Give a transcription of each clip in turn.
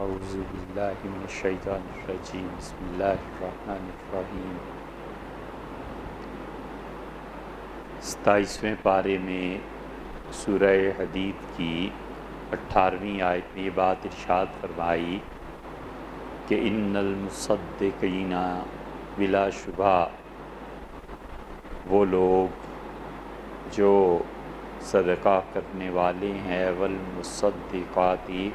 اعوذ باللہ من الشیطان الرجیم بسم اللہ الرحمن الرحیم 27ویں پارے میں سورہ حدید کی 18ویں آیت میں یہ بات ارشاد فرمائی کہ ان المصدقین بلا شبہ وہ لوگ جو صدقہ کرنے والے ہیں والمصدقاتی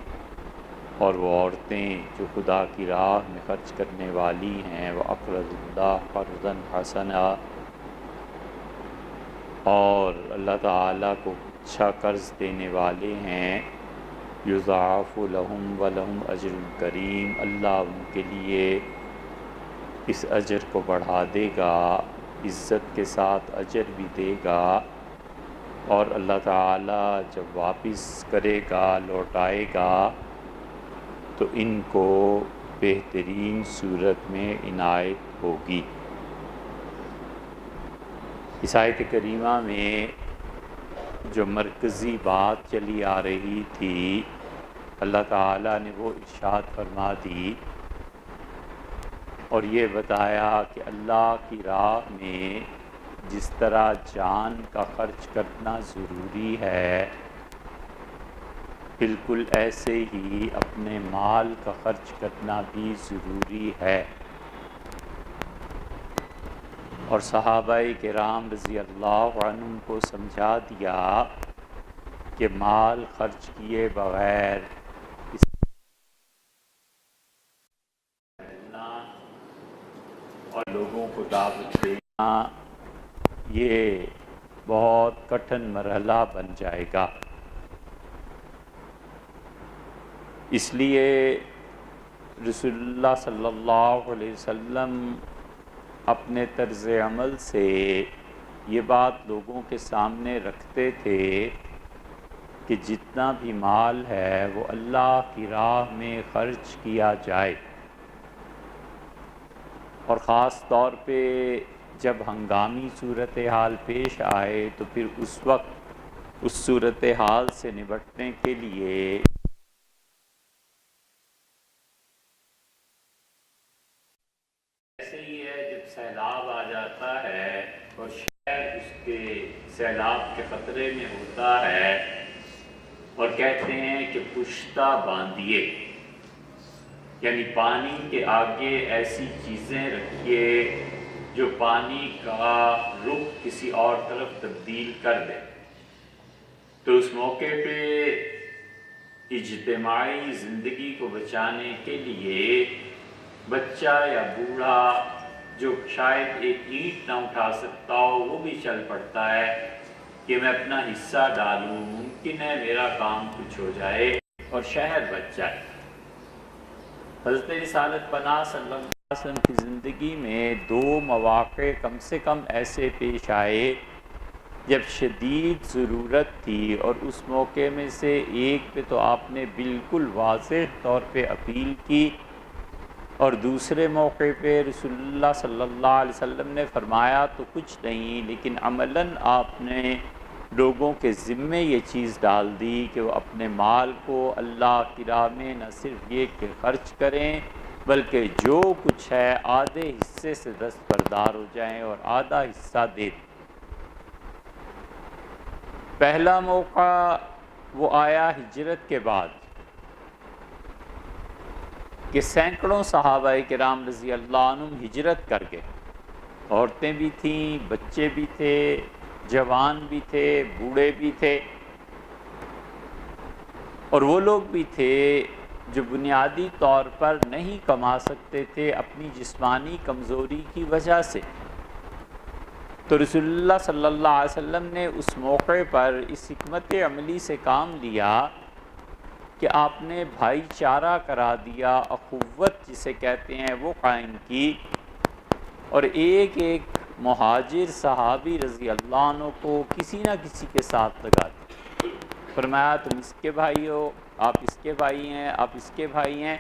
اور وہ عورتیں جو خدا کی راہ میں خرچ کرنے والی ہیں وَأَقْرَضُ اللَّهَ قَرْضًا حَسَنًا اور اللہ تعالیٰ کو اچھا قرض دینے والے ہیں یُضَاعَفُ لَهُمْ وَلَهُمْ أَجْرٌ کریم اللہ ان کے لیے اس اجر کو بڑھا دے گا، عزت کے ساتھ اجر بھی دے گا، اور اللہ تعالیٰ جب واپس کرے گا لوٹائے گا تو ان کو بہترین صورت میں عنایت ہوگی۔ اس آیت کریمہ میں جو مرکزی بات چلی آ رہی تھی اللہ تعالیٰ نے وہ ارشاد فرما دی اور یہ بتایا کہ اللہ کی راہ میں جس طرح جان کا خرچ کرنا ضروری ہے بالکل ایسے ہی اپنے مال کا خرچ کرنا بھی ضروری ہے، اور صحابہ کرام رضی اللہ عنہم کو سمجھا دیا کہ مال خرچ کیے بغیر اور لوگوں کو دعوت دینا یہ بہت کٹھن مرحلہ بن جائے گا۔ اس لیے رسول اللہ صلی اللہ علیہ وسلم اپنے طرز عمل سے یہ بات لوگوں کے سامنے رکھتے تھے کہ جتنا بھی مال ہے وہ اللہ کی راہ میں خرچ کیا جائے، اور خاص طور پہ جب ہنگامی صورتحال پیش آئے تو پھر اس وقت اس صورتحال سے نمٹنے کے لیے ایسے ہی ہے جب سیلاب آ جاتا ہے اور شہر اس کے سیلاب کے خطرے میں ہوتا ہے اور کہتے ہیں کہ پشتہ باندھیے، یعنی پانی کے آگے ایسی چیزیں رکھیے جو پانی کا رخ کسی اور طرف تبدیل کر دے۔ تو اس موقع پہ اجتماعی زندگی کو بچانے کے لیے بچہ یا بوڑھا جو شاید ایک اینٹ نہ اٹھا سکتا ہو وہ بھی چل پڑتا ہے کہ میں اپنا حصہ ڈالوں، ممکن ہے میرا کام کچھ ہو جائے اور شہر بچ جائے۔ حضرت رسالت پناہ صلی اللہ علیہ وسلم کی زندگی میں 2 مواقع کم سے کم ایسے پیش آئے جب شدید ضرورت تھی، اور اس موقع میں سے ایک پہ تو آپ نے بالکل واضح طور پہ اپیل کی، اور دوسرے موقع پہ رسول اللہ صلی اللہ علیہ وسلم نے فرمایا تو کچھ نہیں، لیکن عملاً آپ نے لوگوں کے ذمے یہ چیز ڈال دی کہ وہ اپنے مال کو اللہ کی راہ میں نہ صرف یہ کہ خرچ کریں بلکہ جو کچھ ہے آدھے حصے سے دستبردار ہو جائیں اور آدھا حصہ دے دیں۔ پہلا موقع وہ آیا ہجرت کے بعد کہ سینکڑوں صحابہ کرام رضی اللہ عنہم ہجرت کر گئے، عورتیں بھی تھیں، بچے بھی تھے، جوان بھی تھے، بوڑھے بھی تھے، اور وہ لوگ بھی تھے جو بنیادی طور پر نہیں کما سکتے تھے اپنی جسمانی کمزوری کی وجہ سے۔ تو رسول اللہ صلی اللہ علیہ وسلم نے اس موقع پر اس حکمت عملی سے کام لیا کہ آپ نے بھائی چارہ کرا دیا، اخوت جسے کہتے ہیں وہ قائم کی، اور ایک ایک مہاجر صحابی رضی اللہ عنہ کو کسی نہ کسی کے ساتھ لگا دیا، فرمایا تم اس کے بھائی ہو، آپ اس کے بھائی ہیں، آپ اس کے بھائی ہیں،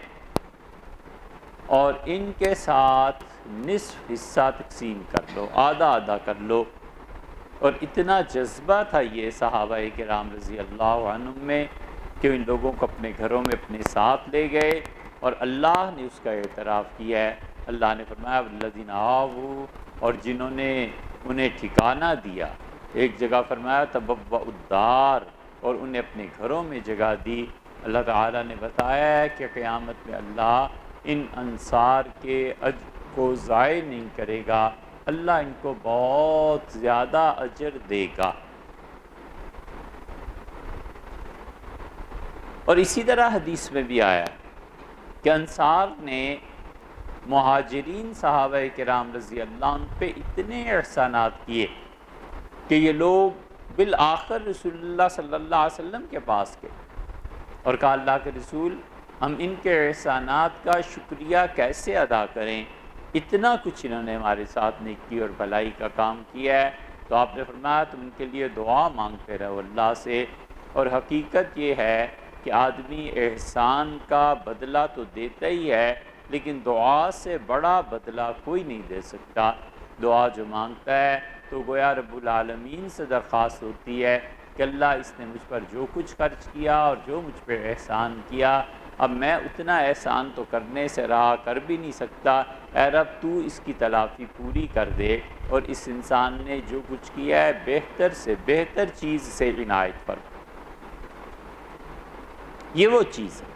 اور ان کے ساتھ نصف حصہ تقسیم کر لو، آدھا آدھا کر لو۔ اور اتنا جذبہ تھا یہ صحابہ کرام رضی اللہ عنہم میں کہ ان لوگوں کو اپنے گھروں میں اپنے ساتھ لے گئے اور اللہ نے اس کا اعتراف کیا ہے۔ اللہ نے فرمایا والذین آووا، اور جنہوں نے انہیں ٹھکانہ دیا، ایک جگہ فرمایا تبوأ الدار، اور انہیں اپنے گھروں میں جگہ دی۔ اللہ تعالیٰ نے بتایا ہے کہ قیامت میں اللہ ان انصار کے اجر کو ضائع نہیں کرے گا، اللہ ان کو بہت زیادہ اجر دے گا۔ اور اسی طرح حدیث میں بھی آیا کہ انصار نے مہاجرین صحابہ کرام رضی اللہ عنہ پہ اتنے احسانات کیے کہ یہ لوگ بالآخر رسول اللہ صلی اللہ علیہ وسلم کے پاس گئے اور کہا اللہ کے رسول، ہم ان کے احسانات کا شکریہ کیسے ادا کریں، اتنا کچھ انہوں نے ہمارے ساتھ نیکی اور بھلائی کا کام کیا ہے۔ تو آپ نے فرمایا تم ان کے لیے دعا مانگتے رہو اللہ سے۔ اور حقیقت یہ ہے کہ آدمی احسان کا بدلہ تو دیتا ہی ہے، لیکن دعا سے بڑا بدلہ کوئی نہیں دے سکتا۔ دعا جو مانگتا ہے تو گویا رب العالمین سے درخواست ہوتی ہے کہ اللہ اس نے مجھ پر جو کچھ خرچ کیا اور جو مجھ پہ احسان کیا، اب میں اتنا احسان تو کرنے سے رہا کر بھی نہیں سکتا، اے رب تو اس کی تلافی پوری کر دے، اور اس انسان نے جو کچھ کیا ہے بہتر سے بہتر چیز سے عنایت فرما۔ یہ وہ چیز ہے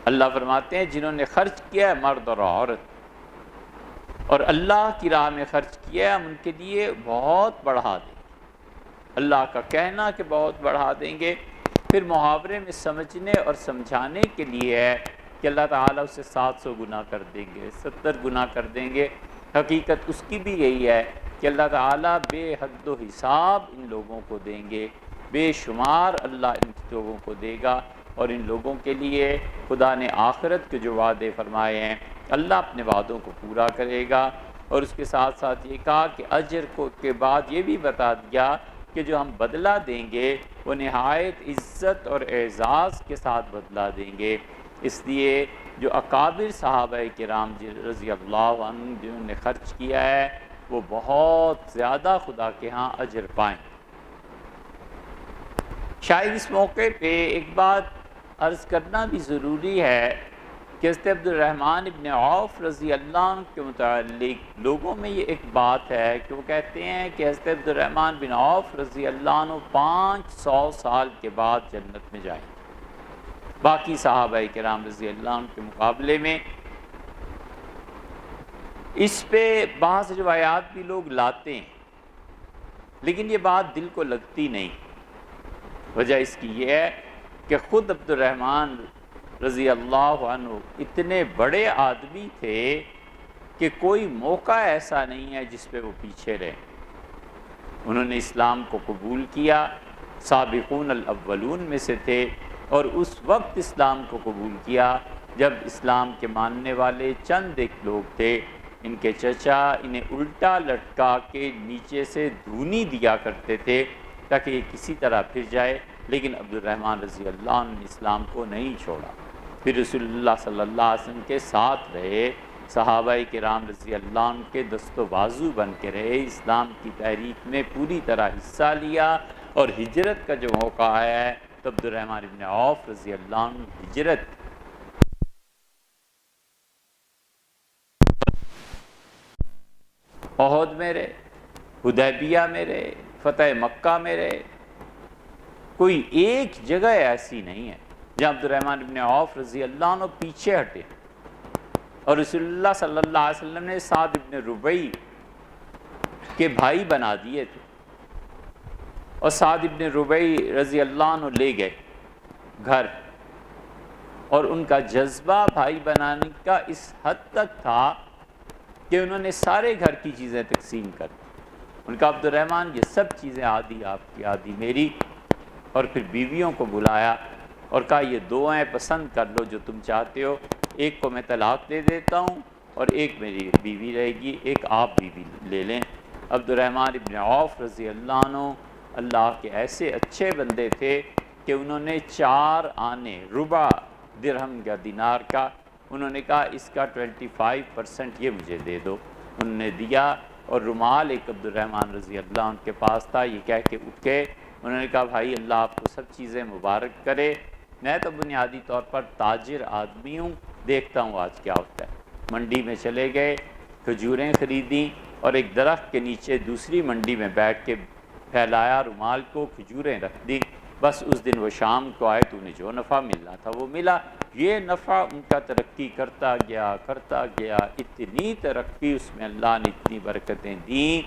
اللہ فرماتے ہیں جنہوں نے خرچ کیا ہے، مرد اور عورت، اور اللہ کی راہ میں خرچ کیا ہے، ہم ان کے لیے بہت بڑھا دیں گے۔ اللہ کا کہنا کہ بہت بڑھا دیں گے، پھر محاورے میں سمجھنے اور سمجھانے کے لیے ہے کہ اللہ تعالیٰ اسے 700 گنا کر دیں گے، 70 گنا کر دیں گے۔ حقیقت اس کی بھی یہی ہے کہ اللہ تعالیٰ بے حد و حساب ان لوگوں کو دیں گے، بے شمار اللہ ان لوگوں کو دے گا، اور ان لوگوں کے لیے خدا نے آخرت کے جو وعدے فرمائے ہیں اللہ اپنے وعدوں کو پورا کرے گا۔ اور اس کے ساتھ ساتھ یہ کہا کہ اجر کو کے بعد یہ بھی بتا دیا کہ جو ہم بدلہ دیں گے وہ نہایت عزت اور اعزاز کے ساتھ بدلہ دیں گے۔ اس لیے جو اکابر صحابہ کرام رضی اللہ عنہ جنہوں نے خرچ کیا ہے وہ بہت زیادہ خدا کے ہاں اجر پائیں۔ شاید اس موقع پہ ایک بات عرض کرنا بھی ضروری ہے کہ حضرت عبد الرحمن ابن عوف رضی اللہ عنہ کے متعلق لوگوں میں یہ ایک بات ہے کہ وہ کہتے ہیں کہ حضرت عبد الرحمن بن عوف رضی اللہ عنہ 500 سال کے بعد جنت میں جائیں گے باقی صحابہ کرام رضی اللہ عنہ کے مقابلے میں۔ اس پہ بعض روایات بھی لوگ لاتے ہیں، لیکن یہ بات دل کو لگتی نہیں۔ وجہ اس کی یہ ہے کہ خود عبد الرحمن رضی اللہ عنہ اتنے بڑے آدمی تھے کہ کوئی موقع ایسا نہیں ہے جس پہ وہ پیچھے رہے۔ انہوں نے اسلام کو قبول کیا، سابقون الاولون میں سے تھے، اور اس وقت اسلام کو قبول کیا جب اسلام کے ماننے والے چند ایک لوگ تھے۔ ان کے چچا انہیں الٹا لٹکا کے نیچے سے دھونی دیا کرتے تھے تاکہ یہ کسی طرح پھر جائے، لیکن عبد الرحمن رضی اللہ عنہ نے اسلام کو نہیں چھوڑا، پھر رسول اللہ صلی اللہ علیہ وسلم کے ساتھ رہے، صحابہ کرام رضی اللہ عنہ کے دست و بازو بن کے رہے، اسلام کی تحریک میں پوری طرح حصہ لیا، اور ہجرت کا جو موقع آیا ہے تو عبد الرحمن ابن عوف رضی اللہ عنہ ہجرت احد میں رہے، حدیبیہ میں رہے، فتح مکہ میں رہے۔ کوئی ایک جگہ ایسی نہیں ہے جہاں عبد الرحمن ابن عوف رضی اللہ عنہ پیچھے ہٹے، اور رسول اللہ صلی اللہ علیہ وسلم نے سعد ابن ربیع کے بھائی بنا دیے تھے، اور سعد ابن ربیع رضی اللہ عنہ لے گئے گھر، اور ان کا جذبہ بھائی بنانے کا اس حد تک تھا کہ انہوں نے سارے گھر کی چیزیں تقسیم کر دی۔ ان کا عبد الرحمن یہ سب چیزیں آدھی آپ کی آدھی میری، اور پھر بیویوں کو بلایا اور کہا یہ دعائیں پسند کر لو جو تم چاہتے ہو، ایک کو میں طلاق دے دیتا ہوں اور ایک میری بیوی رہے گی، ایک آپ بیوی لے لیں۔ عبد الرحمن ابن عوف رضی اللہ عنہ اللہ کے ایسے اچھے بندے تھے کہ انہوں نے 4 آنے ربع درہم یا دینار کا، انہوں نے کہا اس کا 25% یہ مجھے دے دو، انہوں نے دیا، اور رومال ایک عبد الرحمن رضی اللہ عنہ کے پاس تھا، یہ کہہ کے اٹھ گئے، انہوں نے کہا بھائی اللہ آپ کو سب چیزیں مبارک کرے، میں تو بنیادی طور پر تاجر آدمی ہوں، دیکھتا ہوں آج کیا ہوتا ہے۔ منڈی میں چلے گئے، کھجوریں خریدیں اور ایک درخت کے نیچے دوسری منڈی میں بیٹھ کے پھیلایا رومال کو، کھجوریں رکھ دی، بس اس دن وہ شام کو آئے تو انہیں جو نفع ملنا تھا وہ ملا۔ یہ نفع ان کا ترقی کرتا گیا، اتنی ترقی اس میں اللہ نے اتنی برکتیں دیں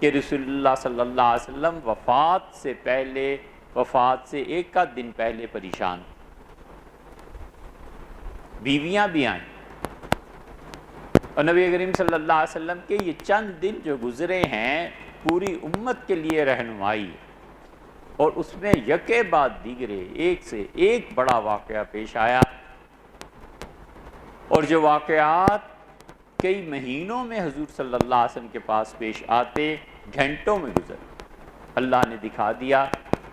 کہ رسول اللہ صلی اللہ علیہ وسلم وفات سے ایک آدھ دن پہلے پریشان، بیویاں بھی آئیں، اور نبی کریم صلی اللہ علیہ وسلم کے یہ چند دن جو گزرے ہیں پوری امت کے لیے رہنمائی ہے، اور اس میں یکے بعد دیگرے ایک سے ایک بڑا واقعہ پیش آیا، اور جو واقعات کئی مہینوں میں حضور صلی اللہ علیہ وسلم کے پاس پیش آتے گھنٹوں میں گزر، اللہ نے دکھا دیا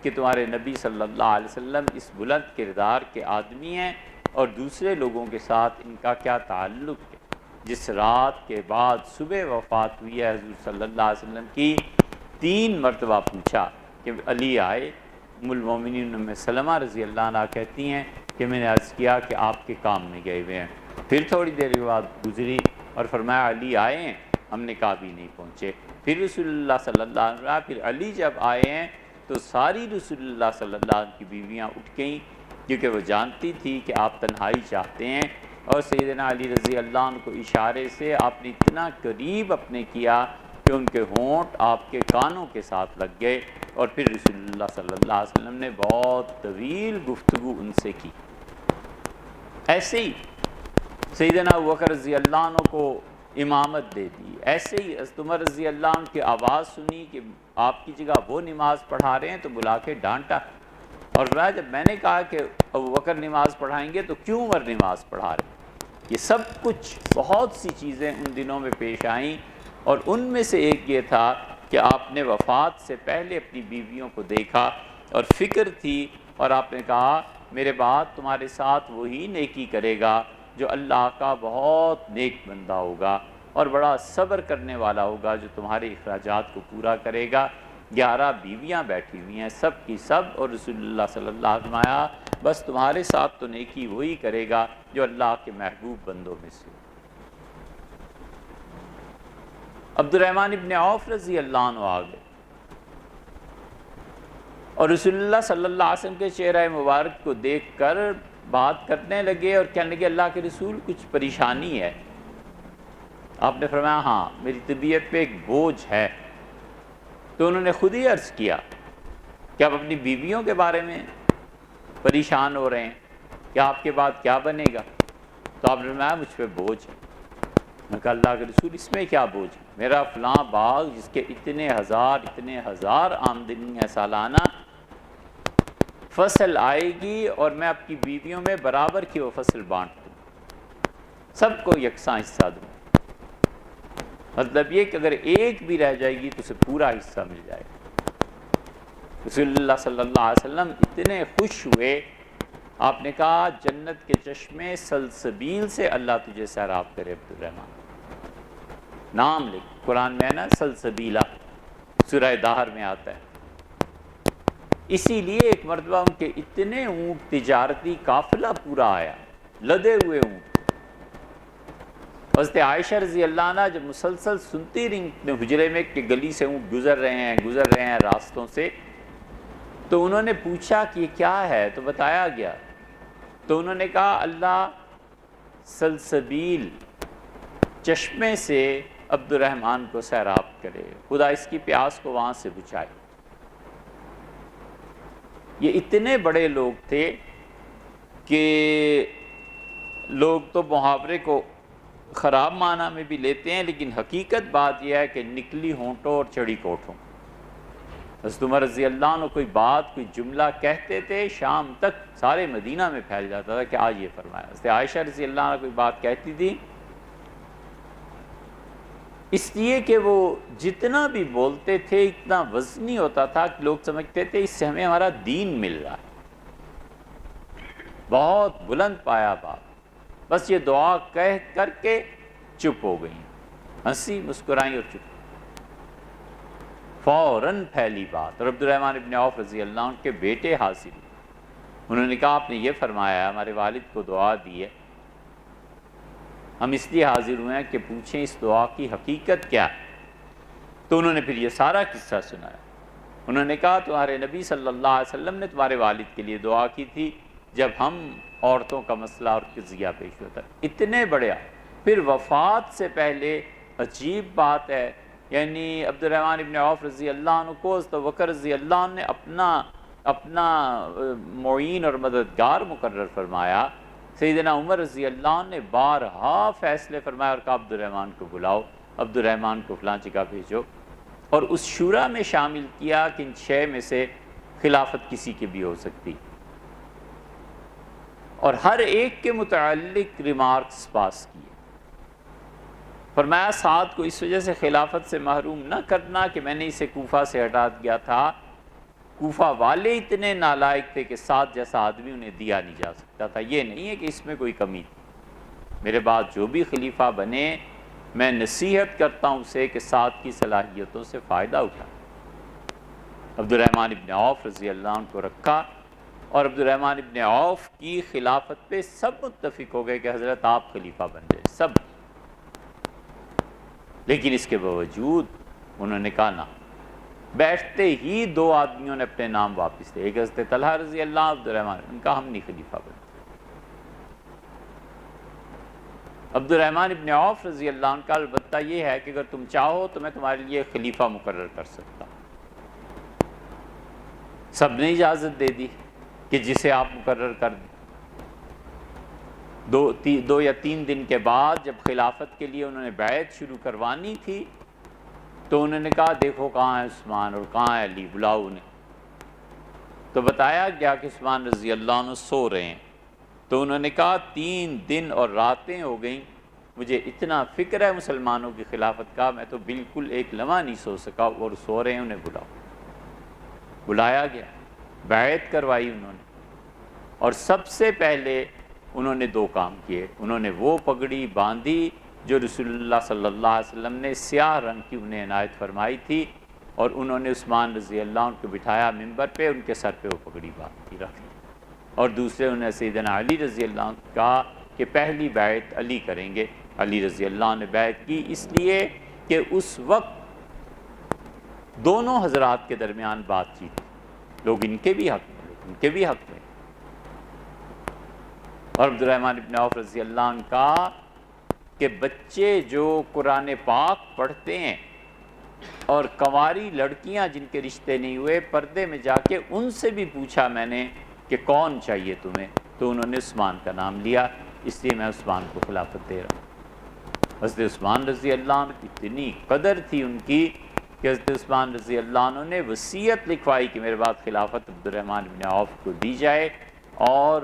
کہ تمہارے نبی صلی اللہ علیہ وسلم اس بلند کردار کے آدمی ہیں اور دوسرے لوگوں کے ساتھ ان کا کیا تعلق ہے۔ جس رات کے بعد صبح وفات ہوئی ہے حضور صلی اللہ علیہ وسلم کی، 3 مرتبہ پوچھا کہ علی آئے، ام المومنین ام سلمہ رضی اللہ عنہ کہتی ہیں کہ میں نے عرض کیا کہ آپ کے کام میں گئے ہوئے ہیں، پھر تھوڑی دیر کے بعد گزری اور فرمایا علی آئے ہیں، ہم نے کہا بھی نہیں پہنچے، پھر رسول اللہ صلی اللہ علیہ وسلم، پھر علی جب آئے ہیں تو ساری رسول اللہ صلی اللہ علیہ وسلم کی بیویاں اٹھ گئیں، کیونکہ وہ جانتی تھی کہ آپ تنہائی چاہتے ہیں، اور سیدنا علی رضی اللہ عنہ کو اشارے سے آپ نے اتنا قریب اپنے کیا کہ ان کے ہونٹ آپ کے کانوں کے ساتھ لگ گئے، اور پھر رسول اللہ صلی اللہ علیہ وسلم نے بہت طویل گفتگو ان سے کی۔ ایسے ہی سیدنا ابوبکر رضی اللہ عنہ کو امامت دے دی، ایسے ہی حضرت عمر رضی اللہ عنہ کی آواز سنی کہ آپ کی جگہ وہ نماز پڑھا رہے ہیں تو بلا کے ڈانٹا، اور جب میں نے کہا کہ ابوبکر نماز پڑھائیں گے تو کیوں عمر نماز پڑھا رہے ہیں؟ یہ سب کچھ بہت سی چیزیں ان دنوں میں پیش آئیں، اور ان میں سے ایک یہ تھا کہ آپ نے وفات سے پہلے اپنی بیویوں کو دیکھا اور فکر تھی، اور آپ نے کہا میرے بعد تمہارے ساتھ وہی نیکی کرے گا جو اللہ کا بہت نیک بندہ ہوگا اور بڑا صبر کرنے والا ہوگا، جو تمہارے اخراجات کو پورا کرے گا۔ 11 بیویاں بیٹھی ہوئی ہیں سب کی سب، اور رسول اللہ صلی اللہ علیہ وسلم آیا بس تمہارے ساتھ تو نیکی وہی کرے گا جو اللہ کے محبوب بندوں میں سے۔ عبد الرحمن ابن عوف رضی اللہ عنہ آ گئے اور رسول اللہ صلی اللہ علیہ وسلم کے چہرہ مبارک کو دیکھ کر بات کرنے لگے اور کہنے لگے اللہ کے رسول کچھ پریشانی ہے؟ آپ نے فرمایا ہاں میری طبیعت پہ ایک بوجھ ہے۔ تو انہوں نے خود ہی عرض کیا کہ آپ اپنی بیویوں کے بارے میں پریشان ہو رہے ہیں کہ آپ کے بعد کیا بنے گا؟ تو آپ نے فرمایا مجھ پہ بوجھ ہے۔ میں کہا اللہ کے رسول اس میں کیا بوجھ ہے؟ میرا فلاں باغ جس کے اتنے ہزار آمدنی ہے سالانہ، فصل آئے گی اور میں اپنی بیویوں میں برابر کی وہ فصل بانٹ دوں، سب کو یکساں حصہ دوں۔ مطلب یہ کہ اگر ایک بھی رہ جائے گی تو اسے پورا حصہ مل جائے گا۔ رسول اللہ صلی اللہ علیہ وسلم اتنے خوش ہوئے، آپ نے کہا جنت کے چشمے سلسبیل سے اللہ تجھے سیراب کرے عبد الرحمن، نام لکھ، قرآن میں ہے نا سلسبیلہ، سورہ دہر میں آتا ہے۔ اسی لیے ایک مرتبہ ان کے اتنے اونٹ تجارتی قافلہ پورا آیا، لدے ہوئے اونٹ۔ حضرت عائشہ رضی اللہ عنہ جب مسلسل سنتی رہی اپنے حجرے میں کہ گلی سے اونٹ گزر رہے ہیں راستوں سے، تو انہوں نے پوچھا کہ یہ کیا ہے؟ تو بتایا گیا، تو انہوں نے کہا اللہ سلسبیل چشمے سے عبد الرحمن کو سیراب کرے، خدا اس کی پیاس کو وہاں سے بجھائے۔ یہ اتنے بڑے لوگ تھے کہ لوگ تو محاورے کو خراب معنی میں بھی لیتے ہیں، لیکن حقیقت بات یہ ہے کہ نکلی ہونٹوں اور چڑھی کوٹھوں۔ حضرت عمر رضی اللہ عنہ کوئی بات کوئی جملہ کہتے تھے، شام تک سارے مدینہ میں پھیل جاتا تھا کہ آج یہ فرمایا۔ حضرت عائشہ رضی اللہ عنہ کوئی بات کہتی تھی، اس لیے کہ وہ جتنا بھی بولتے تھے اتنا وزنی ہوتا تھا کہ لوگ سمجھتے تھے اس سے ہمیں ہمارا دین مل رہا ہے۔ بہت بلند پایا بات، بس یہ دعا کہہ کر کے چپ ہو گئیں، ہنسی مسکرائیں اور چپ، فوراً پھیلی بات، اور عبد الرحمن ابن عوف رضی اللہ عنہ کے بیٹے حاضر ہوئے۔ انہوں نے کہا آپ نے یہ فرمایا ہمارے والد کو دعا دی ہے، ہم اس لیے حاضر ہوئے ہیں کہ پوچھیں اس دعا کی حقیقت کیا ہے۔ تو انہوں نے پھر یہ سارا قصہ سنایا۔ انہوں نے کہا تمہارے نبی صلی اللہ علیہ وسلم نے تمہارے والد کے لیے دعا کی تھی جب ہم عورتوں کا مسئلہ اور قضیہ پیش ہوتا ہے۔ اتنے بڑے پھر وفات سے پہلے عجیب بات ہے، یعنی عبد الرحمن ابن عوف رضی اللہ عنہ کو حضرت ابوبکر رضی اللہ عنہ نے اپنا معین اور مددگار مقرر فرمایا۔ سیدنا عمر رضی اللہ عنہ نے بارہا فیصلے فرمایا اور کہا عبد الرحمن کو بلاؤ، عبد الرحمن کو فلاں جگہ بھیجو، اور اس شورا میں شامل کیا کہ ان 6 میں سے خلافت کسی کی بھی ہو سکتی، اور ہر ایک کے متعلق ریمارکس پاس کیے۔ فرمایا سعد کو اس وجہ سے خلافت سے محروم نہ کرنا کہ میں نے اسے کوفہ سے ہٹا دیا تھا، کوفہ والے اتنے نالائق تھے کہ سعد جیسا آدمی انہیں دیا نہیں جا سکتا تھا۔ یہ نہیں ہے کہ اس میں کوئی کمی تھی، میرے بعد جو بھی خلیفہ بنے میں نصیحت کرتا ہوں اسے کہ سعد کی صلاحیتوں سے فائدہ اٹھا۔ عبد الرحمن ابن عوف رضی اللہ عنہ کو رکھا، اور عبد الرحمن ابن عوف کی خلافت پہ سب متفق ہو گئے کہ حضرت آپ خلیفہ بن جائے، سب۔ لیکن اس کے باوجود انہوں نے کہا نہ، بیٹھتے ہی 2 آدمیوں نے اپنے نام واپس لے، ایک حضرت طلحہ رضی اللہ عنہ، عبد الرحمن، ان کا ہم نہیں خلیفہ بنتے۔ عبد الرحمن ابن عوف رضی اللہ عنہ کا البتہ یہ ہے کہ اگر تم چاہو تو میں تمہارے لیے خلیفہ مقرر کر سکتا ہوں۔ سب نے اجازت دے دی کہ جسے آپ مقرر کر دیں۔ 2 یا 3 دن کے بعد جب خلافت کے لیے انہوں نے بیعت شروع کروانی تھی تو انہوں نے کہا دیکھو کہاں ہے عثمان اور کہاں ہے علی، بلاؤ انہیں۔ تو بتایا گیا کہ عثمان رضی اللہ عنہ سو رہے ہیں۔ تو انہوں نے کہا 3 دن اور راتیں ہو گئیں، مجھے اتنا فکر ہے مسلمانوں کی خلافت کا، میں تو بالکل ایک لمحہ نہیں سو سکا، اور سو رہے ہیں، انہیں بلاؤ۔ بلایا گیا، بیعت کروائی انہوں نے، اور سب سے پہلے انہوں نے 2 کام کیے۔ انہوں نے وہ پگڑی باندھی جو رسول اللہ صلی اللہ علیہ وسلم نے سیاہ رنگ کی انہیں عنایت فرمائی تھی، اور انہوں نے عثمان رضی اللہ عنہ کو بٹھایا ممبر پہ، ان کے سر پہ وہ پگڑی باندھی رکھ دی، اور دوسرے انہوں نے سیدنا علی رضی اللہ عنہ کہا کہ پہلی بیعت علی کریں گے۔ علی رضی اللہ عنہ نے بیعت کی، اس لیے کہ اس وقت دونوں حضرات کے درمیان بات چیت تھی، لوگ ان کے بھی حق میں، لوگ ان کے بھی حق میں۔ اور عبد الرحمن ابن عوف رضی اللہ عنہ کا کہ بچے جو قرآن پاک پڑھتے ہیں اور کنواری لڑکیاں جن کے رشتے نہیں ہوئے، پردے میں جا کے ان سے بھی پوچھا میں نے کہ کون چاہیے تمہیں، تو انہوں نے عثمان کا نام لیا، اس لیے میں عثمان کو خلافت دے رہا ہوں۔ حضرت عثمان رضی اللہ عنہ کی اتنی قدر تھی ان کی کہ حضرت عثمان رضی اللہ عنہ نے وصیت لکھوائی کہ میرے بعد خلافت عبد الرحمن ابن عوف کو دی جائے، اور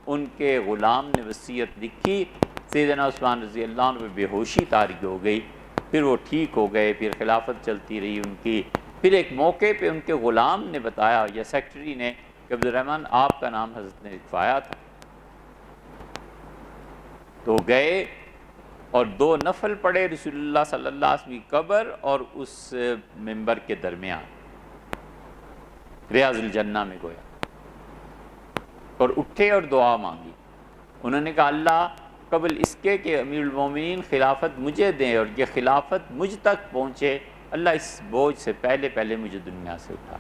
ان کے غلام نے وصیت لکھی۔ سیدنا عثمان رضی اللہ عنہ پہ بے ہوشی طاری ہو گئی، پھر وہ ٹھیک ہو گئے، پھر خلافت چلتی رہی ان کی۔ پھر ایک موقع پہ ان کے غلام نے بتایا یا سیکٹری نے کہ عبد الرحمن آپ کا نام حضرت نے لکھوایا تھا۔ تو گئے اور 2 نفل پڑھے رسول اللہ صلی اللہ علیہ وسلم کی قبر اور اس ممبر کے درمیان، ریاض الجنہ میں گویا، اور اٹھے اور دعا مانگی۔ انہوں نے کہا اللہ قبل اس کے کہ امیر المومنین خلافت مجھے دیں اور یہ خلافت مجھ تک پہنچے، اللہ اس بوجھ سے پہلے مجھے دنیا سے اٹھا۔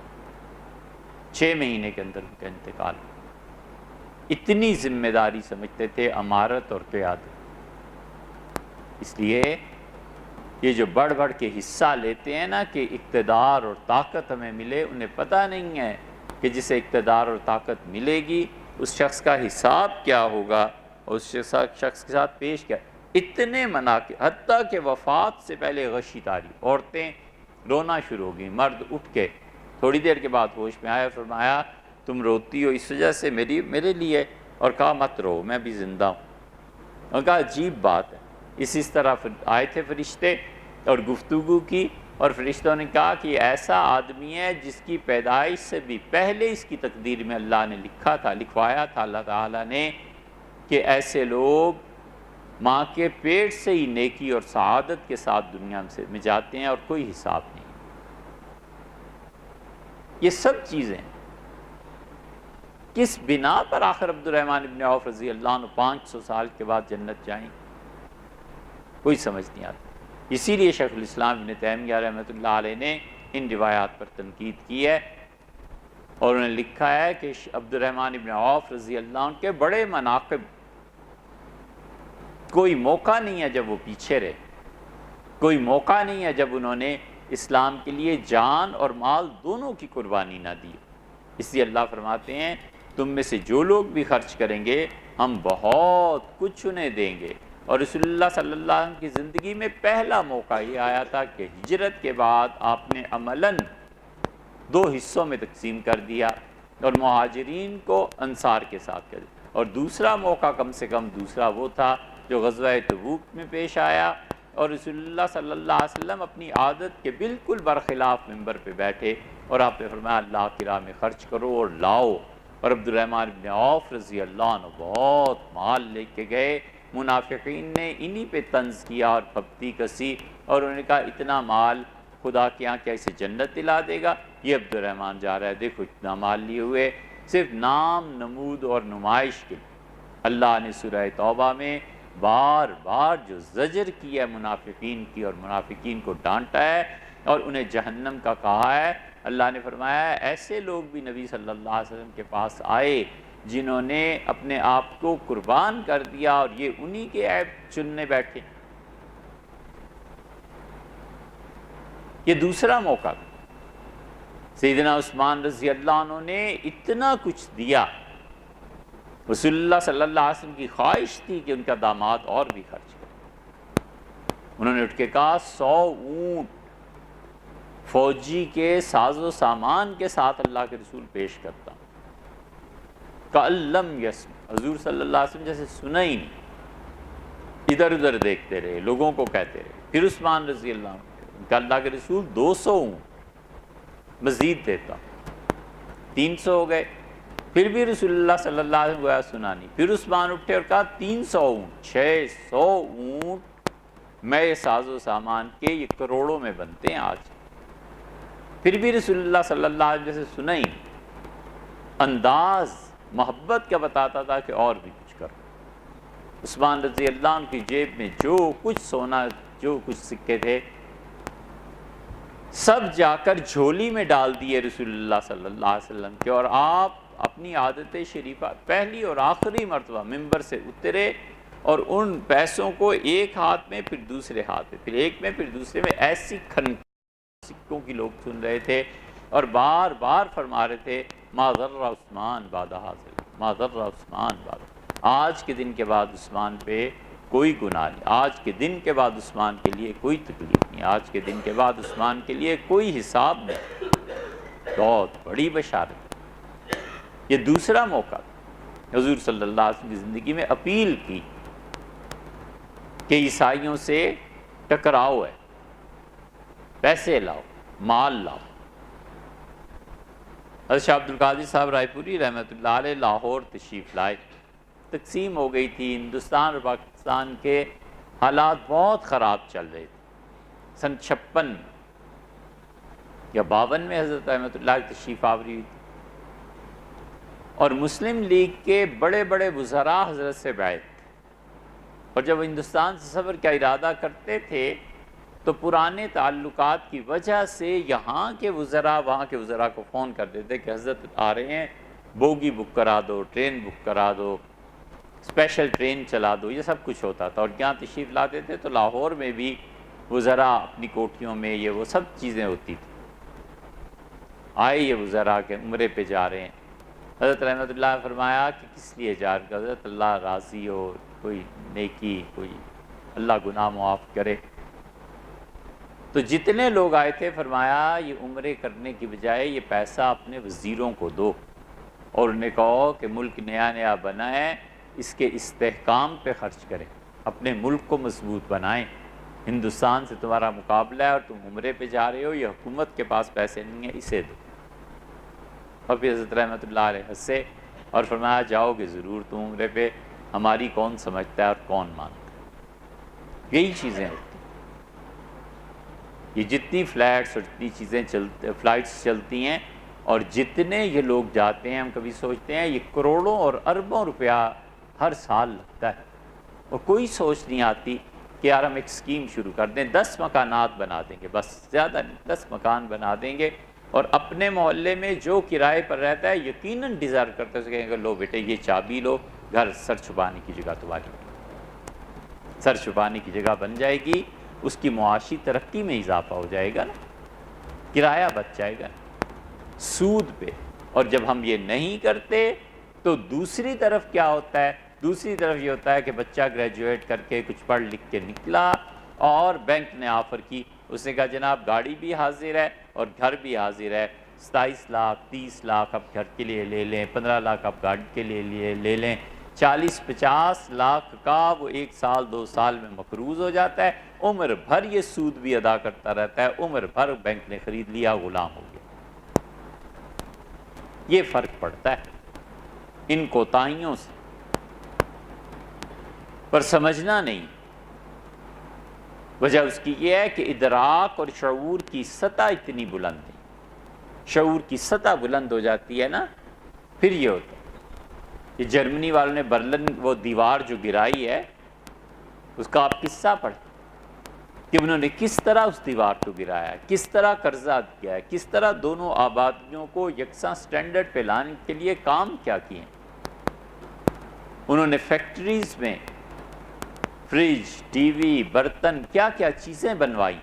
6 مہینے کے اندر ان کا انتقال۔ اتنی ذمہ داری سمجھتے تھے امارت اور قیادت، اس لیے یہ جو بڑھ کے حصہ لیتے ہیں نا کہ اقتدار اور طاقت ہمیں ملے، انہیں پتہ نہیں ہے کہ جسے اقتدار اور طاقت ملے گی اس شخص کا حساب کیا ہوگا، اور اس شخص کے ساتھ پیش کیا۔ اتنے مناقب، حتیٰ کہ وفات سے پہلے غشی تاری، عورتیں رونا شروع ہو گئیں، مرد اٹھ کے تھوڑی دیر کے بعد ہوش میں آیا، فرمایا تم روتی ہو اس وجہ سے میرے لیے، اور کہا مت رو، میں بھی زندہ ہوں۔ اور کہا عجیب بات ہے، اس طرح آئے تھے فرشتے اور گفتگو کی، اور فرشتوں نے کہا کہ یہ ایسا آدمی ہے جس کی پیدائش سے بھی پہلے اس کی تقدیر میں اللہ نے لکھوایا تھا اللہ تعالیٰ نے کہ ایسے لوگ ماں کے پیٹ سے ہی نیکی اور سعادت کے ساتھ دنیا میں جاتے ہیں اور کوئی حساب نہیں۔ یہ سب چیزیں کس بنا پر آخر عبد الرحمن ابن عوف رضی اللہ عنہ 500 سال کے بعد جنت جائیں؟ کوئی سمجھ نہیں آتا۔ اسی لیے شیخ الاسلام ابن تیمیہ رحمۃ اللہ علیہ نے ان روایات پر تنقید کی ہے، اور انہوں نے لکھا ہے کہ عبد الرحمن ابن عوف رضی اللہ عنہ کے بڑے مناقب، کوئی موقع نہیں ہے جب وہ پیچھے رہے، کوئی موقع نہیں ہے جب انہوں نے اسلام کے لیے جان اور مال دونوں کی قربانی نہ دی۔ اس لیے اللہ فرماتے ہیں تم میں سے جو لوگ بھی خرچ کریں گے ہم بہت کچھ انہیں دیں گے۔ اور رسول اللہ صلی اللہ علیہ وسلم کی زندگی میں پہلا موقع یہ آیا تھا کہ ہجرت کے بعد آپ نے عملاً 2 حصوں میں تقسیم کر دیا، اور مہاجرین کو انصار کے ساتھ کر دیا۔ اور دوسرا موقع کم سے کم دوسرا وہ تھا جو غزوہ تبوک میں پیش آیا، اور رسول اللہ صلی اللہ علیہ وسلم اپنی عادت کے بالکل برخلاف منبر پہ بیٹھے اور آپ نے فرمایا اللہ کی راہ میں خرچ کرو اور لاؤ، اور عبد الرحمن بن عوف رضی اللہ عنہ بہت مال لے کے گئے۔ منافقین نے انہی پہ طنز کیا اور پھپتی کسی، اور انہوں نے کہا اتنا مال خدا کے یہاں کیا اسے جنت دلا دے گا؟ یہ عبد الرحمن جا رہا ہے، دیکھو اتنا مال لیے ہوئے، صرف نام نمود اور نمائش کے لیے۔ اللہ نے سورہ توبہ میں بار بار جو زجر کی ہے منافقین کی اور منافقین کو ڈانٹا ہے اور انہیں جہنم کا کہا ہے، اللہ نے فرمایا ایسے لوگ بھی نبی صلی اللہ علیہ وسلم کے پاس آئے جنہوں نے اپنے آپ کو قربان کر دیا اور یہ انہی کے عیب چننے بیٹھے۔ یہ دوسرا موقع تھا۔ سیدنا عثمان رضی اللہ عنہ نے اتنا کچھ دیا، رسول اللہ صلی اللہ علیہ وسلم کی خواہش تھی کہ ان کا داماد اور بھی خرچ کرے۔ انہوں نے اٹھ کے کہا 100 اونٹ فوجی کے ساز و سامان کے ساتھ اللہ کے رسول پیش کرتا ہوں۔ کَأَلَّمْ يَسْمَعْ، حضور صلی اللہ علیہ وسلم جیسے سنا ہی نہیں، ادھر ادھر دیکھتے رہے، لوگوں کو کہتے رہے۔ پھر عثمان رضی اللہ عنہ کہ اللہ کے رسول 200 اونٹ مزید دیتا ہوں، 300 ہو گئے۔ پھر بھی رسول اللہ صلی اللہ علیہ وسلم گویا سنا نہیں۔ پھر عثمان اٹھے اور کہا 300 اونٹ، 600 اونٹ میں ساز و سامان کے، یہ کروڑوں میں بنتے ہیں آج۔ پھر بھی رسول اللہ صلی اللہ علیہ وسلم جیسے سنا ہی نہیں۔ انداز محبت کا بتاتا تھا کہ اور بھی کچھ کرو۔ عثمان رضی اللہ عنہ کی جیب میں جو کچھ سونا، جو کچھ سکے تھے، سب جا کر جھولی میں ڈال دیے رسول اللہ صلی اللہ علیہ وسلم کے، اور آپ اپنی عادت شریفہ پہلی اور آخری مرتبہ منبر سے اترے اور ان پیسوں کو ایک ہاتھ میں پھر دوسرے ہاتھ میں، پھر ایک میں پھر دوسرے میں، ایسی سکوں کی لوگ سن رہے تھے اور بار بار فرما رہے تھے ما ضر عثمان بعد حاضر، ما ضر عثمان بعد۔ آج کے دن کے بعد عثمان پہ کوئی گناہ نہیں، آج کے دن کے بعد عثمان کے لیے کوئی تکلیف نہیں، آج کے دن کے بعد عثمان کے لیے کوئی حساب نہیں۔ بہت بڑی بشارت۔ یہ دوسرا موقع تھا۔ حضور صلی اللہ علیہ وسلم کی زندگی میں اپیل کی کہ عیسائیوں سے ٹکراؤ ہے، پیسے لاؤ، مال لاؤ۔ حضرت شاہ عبد القادر صاحب رائے پوری رحمۃ اللہ علیہ لاہور تشریف لائے، تقسیم ہو گئی تھی، ہندوستان اور پاکستان کے حالات بہت خراب چل رہے تھے۔ سن 56 یا 52 میں حضرت رحمۃ اللہ کی تشریف آوری ہوئی تھی، اور مسلم لیگ کے بڑے بڑے وزراء حضرت سے بیعت تھے، اور جب ہندوستان سے سفر کا ارادہ کرتے تھے تو پرانے تعلقات کی وجہ سے یہاں کے وزراء وہاں کے وزراء کو فون کر دیتے کہ حضرت آ رہے ہیں، بوگی بک کرا دو، ٹرین بک کرا دو، اسپیشل ٹرین چلا دو، یہ سب کچھ ہوتا تھا۔ اور یہاں تشریف لاتے تھے تو لاہور میں بھی وزراء اپنی کوٹھیوں میں یہ وہ سب چیزیں ہوتی تھیں۔ آئے یہ وزراء کے عمرے پہ جا رہے ہیں، حضرت رحمۃ اللہ نے فرمایا کہ کس لیے جا رہے ہیں؟ حضرت اللہ راضی ہو، کوئی نیکی، کوئی اللہ گناہ معاف کرے۔ تو جتنے لوگ آئے تھے فرمایا یہ عمرے کرنے کی بجائے یہ پیسہ اپنے وزیروں کو دو، اور انہیں کہو کہ ملک نیا نیا بنا ہے، اس کے استحکام پہ خرچ کریں، اپنے ملک کو مضبوط بنائیں، ہندوستان سے تمہارا مقابلہ ہے اور تم عمرے پہ جا رہے ہو، یہ حکومت کے پاس پیسے نہیں ہیں، اسے دو۔ اور پھر حضرت رحمۃ اللہ علیہ ہنسے اور فرمایا جاؤ گے ضرور تم عمرے پہ، ہماری کون سمجھتا ہے اور کون مانتا ہے۔ یہی چیزیں ہوتی ہیں، یہ جتنی فلائٹس اور جتنی چیزیں فلائٹس چلتی ہیں اور جتنے یہ لوگ جاتے ہیں ہم کبھی سوچتے ہیں یہ کروڑوں اور اربوں روپیہ ہر سال لگتا ہے، اور کوئی سوچ نہیں آتی کہ یار ہم ایک اسکیم شروع کر دیں، 10 مکانات بنا دیں گے، بس زیادہ نہیں، 10 مکان بنا دیں گے، اور اپنے محلے میں جو کرائے پر رہتا ہے یقیناً ڈیزائر کرتے ہیں کہیں گے لو بیٹے یہ چابی لو، گھر سر چھپانے کی جگہ تمہاری، سر چھپانے کی جگہ بن جائے گی، اس کی معاشی ترقی میں اضافہ ہو جائے گا نا، کرایہ بچ جائے گا سود پہ۔ اور جب ہم یہ نہیں کرتے تو دوسری طرف کیا ہوتا ہے؟ دوسری طرف یہ ہوتا ہے کہ بچہ گریجویٹ کر کے کچھ پڑھ لکھ کے نکلا اور بینک نے آفر کی، اس نے کہا جناب گاڑی بھی حاضر ہے اور گھر بھی حاضر ہے، 27 لاکھ 30 لاکھ آپ گھر کے لیے لے لیں، 15 لاکھ آپ گاڑی کے لیے لے لیں، 40-50 لاکھ کا وہ 1 سال 2 سال میں مقروض ہو جاتا ہے، عمر بھر یہ سود بھی ادا کرتا رہتا ہے، عمر بھر بینک نے خرید لیا، غلام ہو گیا۔ یہ فرق پڑتا ہے ان کوتاہیوں سے، پر سمجھنا نہیں۔ وجہ اس کی یہ ہے کہ ادراک اور شعور کی سطح اتنی بلند ہے، شعور کی سطح بلند ہو جاتی ہے نا، پھر یہ ہوتا ہے۔ یہ جرمنی والوں نے برلن وہ دیوار جو گرائی ہے اس کا آپ قصہ پڑھیں کہ انہوں نے کس طرح اس دیوار کو گرایا ہے، کس طرح قرضہ کیا ہے، کس طرح دونوں آبادیوں کو یکساں سٹینڈرڈ پہ لانے کے لیے کام کیا کیے ہیں۔ انہوں نے فیکٹریز میں فریج، ٹی وی، برتن، کیا کیا چیزیں بنوائی،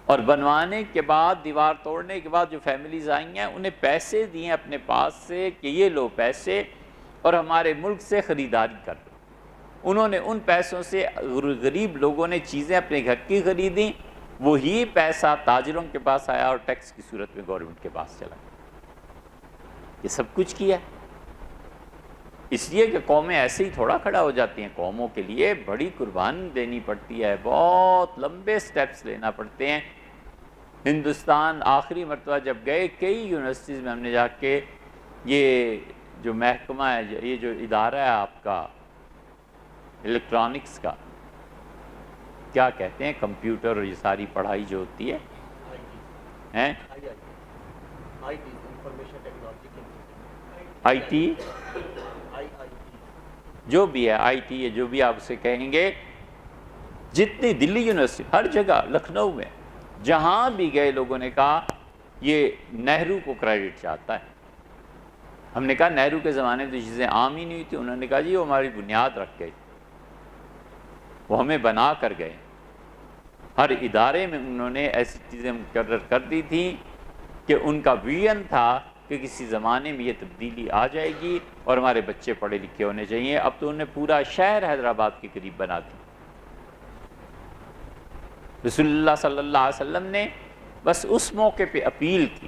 اور بنوانے کے بعد دیوار توڑنے کے بعد جو فیملیز آئی ہیں انہیں پیسے دیے اپنے پاس سے کہ یہ لو پیسے اور ہمارے ملک سے خریداری کر دو۔ انہوں نے ان پیسوں سے غریب لوگوں نے چیزیں اپنے گھر کی خریدیں، وہی پیسہ تاجروں کے پاس آیا اور ٹیکس کی صورت میں گورنمنٹ کے پاس چلا گیا۔ یہ سب کچھ کیا ہے اس لیے کہ قومیں ایسے ہی تھوڑا کھڑا ہو جاتی ہیں، قوموں کے لیے بڑی قربانی دینی پڑتی ہے، بہت لمبے سٹیپس لینا پڑتے ہیں۔ ہندوستان آخری مرتبہ جب گئے کئی یونیورسٹیز میں ہم نے جا کے یہ جو محکمہ ہے، یہ جو ادارہ ہے آپ کا الیکٹرانکس کا، کیا کہتے ہیں، کمپیوٹر اور یہ ساری پڑھائی جو ہوتی ہے آئی ٹی، جو بھی ہے آئی ٹی ہے، جو بھی آپ اسے کہیں گے، جتنی دلی یونیورسٹی ہر جگہ، لکھنؤ میں جہاں بھی گئے لوگوں نے کہا یہ نہرو کو کریڈٹ چاہتا ہے۔ ہم نے کہا نہرو کے زمانے میں تو چیزیں عام ہی نہیں ہوئی تھی، انہوں نے کہا جی وہ ہماری بنیاد رکھ گئے، وہ ہمیں بنا کر گئے، ہر ادارے میں انہوں نے ایسی چیزیں مقرر کر دی تھیں کہ ان کا ویژن تھا کہ کسی زمانے میں یہ تبدیلی آ جائے گی اور ہمارے بچے پڑھے لکھے ہونے چاہیے۔ اب تو انہوں نے پورا شہر حیدرآباد کے قریب بنا دیا۔ رسول اللہ صلی اللہ علیہ وسلم نے بس اس موقع پہ اپیل کی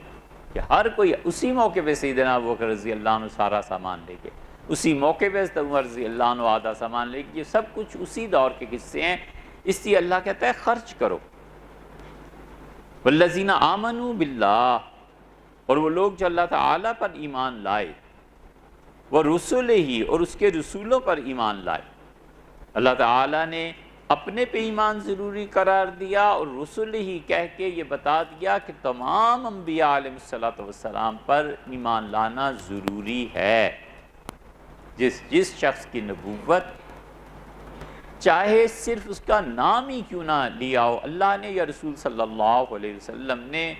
کہ ہر کوئی اسی موقع پہ سیدنا ابوبکر رضی اللہ عنہ سارا سامان لے کے، اسی موقع پہ عمر رضی اللہ عنہ آدھا سامان لے کے، یہ سب کچھ اسی دور کے قصے ہیں۔ اس لیے اللہ کہتا ہے خرچ کرو۔ والذین آمنوا باللہ، اور وہ لوگ جو اللہ تعالیٰ پر ایمان لائے، وَرُسُلِهِ، اور اس کے رسولوں پر ایمان لائے۔ اللہ تعالیٰ نے اپنے پہ ایمان ضروری قرار دیا اور رسول ہی کہہ کے یہ بتا دیا کہ تمام انبیاء علیہ السلام پر ایمان لانا ضروری ہے۔ جس شخص کی نبوت چاہے صرف اس کا نام ہی کیوں نہ لیا ہو، اللہ نے یا رسول صلی اللہ علیہ وسلم نے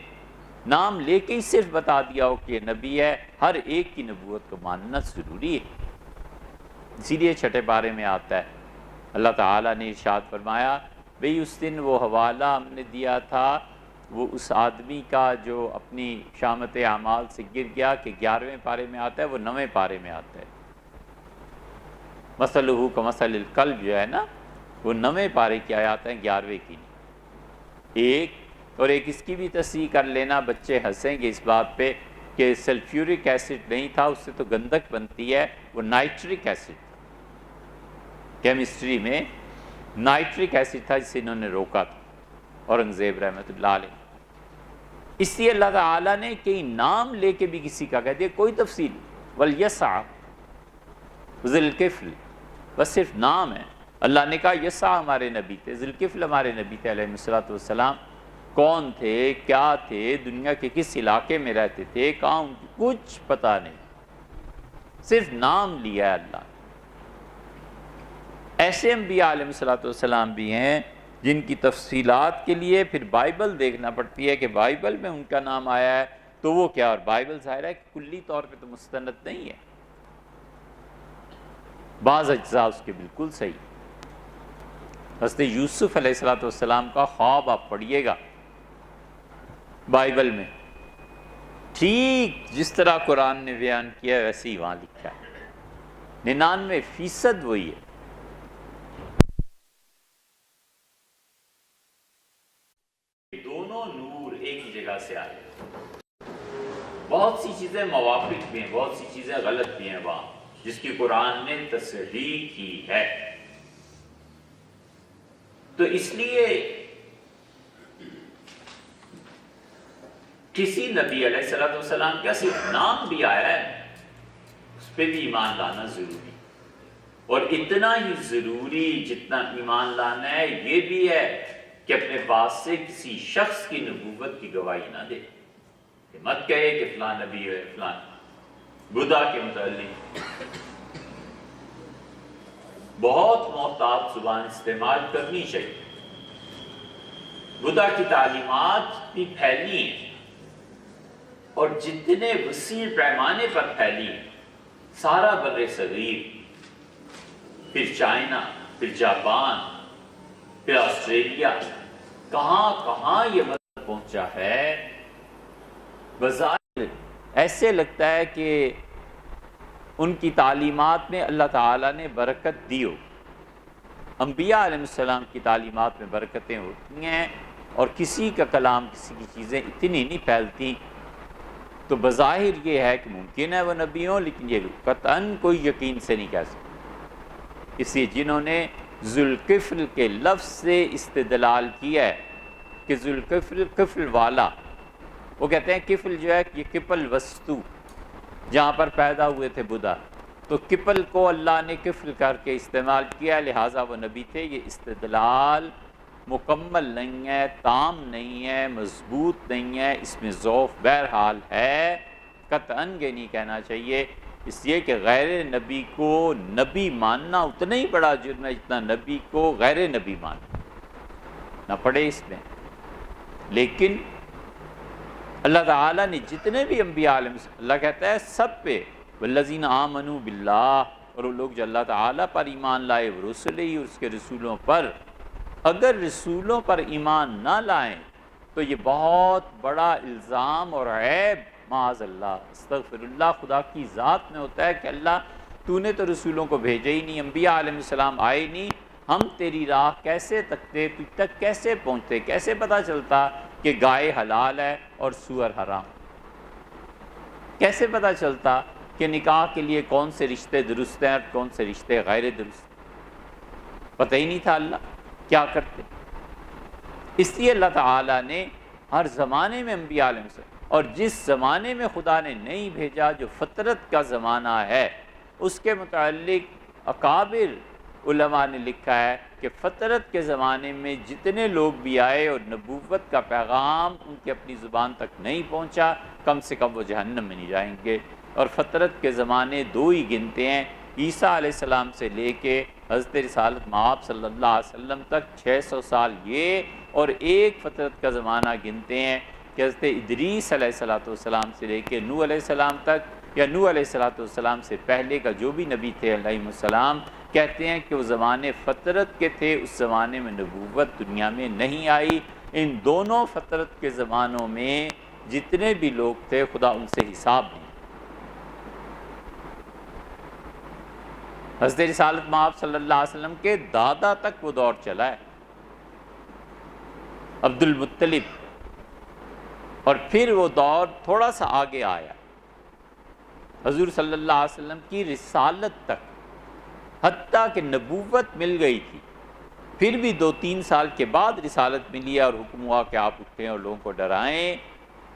نام لے کے ہی صرف بتا دیا ہو کہ یہ نبی ہے، ہر ایک کی نبوت کو ماننا ضروری ہے۔ اسی لیے چھٹے پارے میں آتا ہے، اللہ تعالیٰ نے ارشاد فرمایا بھئی اس دن وہ حوالہ ہم نے دیا تھا وہ اس آدمی کا جو اپنی شامت اعمال سے گر گیا، کہ 11ویں پارے میں آتا ہے، وہ 9ویں پارے میں آتا ہے۔ مثلہ کمثل الکلب جو ہے نا، وہ 9ویں پارے کی آیات ہیں، 11ویں کی نہیں۔ ایک اس کی بھی تصحیح کر لینا، بچے ہنسیں گے اس بات پہ کہ سلفیورک ایسڈ نہیں تھا، اس سے تو گندک بنتی ہے، وہ نائٹرک ایسڈ تھا۔ کیمسٹری میں نائٹرک ایسڈ تھا جسے انہوں نے روکا تھا، اورنگزیب رحمۃ اللہ علیہ۔ اس لیے اللہ تعالیٰ نے کئی نام لے کے بھی کسی کا کہہ دیا، کوئی تفصیل، وَالْيَسْعَ ذُوالْكِفْلِ، بس صرف نام ہے۔ اللہ نے کہا یسع ہمارے نبی تھے، ذوالکفل ہمارے نبی تھے علیہ الصلوۃ والسلام۔ کون تھے، کیا تھے، دنیا کے کس علاقے میں رہتے تھے، کہاں ان کی کچھ پتہ نہیں، صرف نام لیا ہے اللہ۔ ایسے انبیاء علیہ السلام بھی ہیں جن کی تفصیلات کے لیے پھر بائبل دیکھنا پڑتی ہے کہ بائبل میں ان کا نام آیا ہے تو وہ کیا، اور بائبل ظاہر ہے کہ کلی طور پہ تو مستند نہیں ہے، بعض اجزاء اس کے بالکل صحیح۔ حضرت یوسف علیہ السلام کا خواب آپ پڑھیے گا بائبل میں، ٹھیک جس طرح قرآن نے بیان کیا ہے ویسے ہی وہاں لکھا ہے، 99% وہی ہے۔ دونوں نور ایک ہی جگہ سے آئے، بہت سی چیزیں موافق بھی ہیں، بہت سی چیزیں غلط بھی ہیں وہاں، جس کی قرآن نے تصحیح کی ہے۔ تو اس لیے کسی نبی علیہ السلام کا صرف نام بھی آیا ہے اس پہ بھی ایمان لانا ضروری، اور اتنا ہی ضروری جتنا ایمان لانا ہے یہ بھی ہے کہ اپنے پاس سے کسی شخص کی نبوت کی گواہی نہ دے، کہ مت کہے کہ فلاں نبی ہے، فلاں بدھا کے متعلق بہت محتاط زبان استعمال کرنی چاہیے۔ بدھا کی تعلیمات بھی پھیلی ہیں اور جتنے وسیع پیمانے پر پھیلی ہیں، سارا بر صغیر، پھر چائنا، پھر جاپان، پھر آسٹریلیا، کہاں کہاں یہ مذہب پہنچا ہے۔ بظاہر ایسے لگتا ہے کہ ان کی تعلیمات میں اللہ تعالیٰ نے برکت دی ہو، انبیاء علیہ السلام کی تعلیمات میں برکتیں ہوتی ہیں اور کسی کا کلام، کسی کی چیزیں اتنی نہیں پھیلتی، تو بظاہر یہ ہے کہ ممکن ہے وہ نبی ہوں، لیکن یہ قطعاً کوئی یقین سے نہیں کہہ سکتا۔ اس لیے جنہوں نے ذوالکفل کے لفظ سے استدلال کیا ہے کہ ذوالکفل کفل والا، وہ کہتے ہیں کفل جو ہے یہ کپل وستو جہاں پر پیدا ہوئے تھے بدھا، تو کپل کو اللہ نے کفل کر کے استعمال کیا، لہٰذا وہ نبی تھے۔ یہ استدلال مکمل نہیں ہے، تام نہیں ہے، مضبوط نہیں ہے، اس میں ضعف بہرحال ہے، قطعاً یہ نہیں کہنا چاہیے، اس لیے کہ غیر نبی کو نبی ماننا اتنا ہی بڑا جرم ہے جتنا نبی کو غیر نبی ماننا، نہ پڑے اس میں۔ لیکن اللہ تعالیٰ نے جتنے بھی انبیاء علیہ السلام، اللہ کہتا ہے سب پہ والذین آمنوا باللہ، اور وہ لوگ جو اللہ تعالیٰ پر ایمان لائے، ورسلہ، اس کے رسولوں پر، اگر رسولوں پر ایمان نہ لائیں تو یہ بہت بڑا الزام اور عیب، معاذ اللہ، استغفر اللہ، خدا کی ذات میں ہوتا ہے کہ اللہ تو نے تو رسولوں کو بھیجا ہی نہیں، انبیاء علیہ السلام آئے نہیں، ہم تیری راہ کیسے تکتے، تجھ تک کیسے پہنچتے، کیسے پتہ چلتا کہ گائے حلال ہے اور سور حرام، کیسے پتہ چلتا کہ نکاح کے لیے کون سے رشتے درست ہیں اور کون سے رشتے غیر درست، پتہ ہی نہیں تھا اللہ کیا کرتے۔ اس لیے اللہ تعالیٰ نے ہر زمانے میں انبیاء علیہ السلام، اور جس زمانے میں خدا نے نہیں بھیجا جو فطرت کا زمانہ ہے، اس کے متعلق اکابر علماء نے لکھا ہے کہ فطرت کے زمانے میں جتنے لوگ بھی آئے اور نبوت کا پیغام ان کی اپنی زبان تک نہیں پہنچا، کم سے کم وہ جہنم میں نہیں جائیں گے۔ اور فطرت کے زمانے دو ہی گنتے ہیں، عیسیٰ علیہ السلام سے لے کے حضرت رسالت مآب صلی اللہ علیہ وسلم تک 600 سال یہ، اور ایک فطرت کا زمانہ گنتے ہیں کہ حضرت ادریس علیہ السلام سے لے کے نوح علیہ السلام تک، یا نوح علیہ السلام سے پہلے کا جو بھی نبی تھے علیہ السلام، کہتے ہیں کہ وہ زمانے فطرت کے تھے، اس زمانے میں نبوت دنیا میں نہیں آئی۔ ان دونوں فطرت کے زمانوں میں جتنے بھی لوگ تھے خدا ان سے حساب نہیں۔ حضرت رسالت مآب صلی اللہ علیہ وسلم کے دادا تک وہ دور چلا ہے، عبد المطلب، اور پھر وہ دور تھوڑا سا آگے آیا حضور صلی اللہ علیہ وسلم کی رسالت تک، حتیٰ کہ نبوت مل گئی تھی، پھر بھی 2-3 سال کے بعد رسالت ملی اور حکم ہوا کہ آپ اٹھیں اور لوگوں کو ڈرائیں۔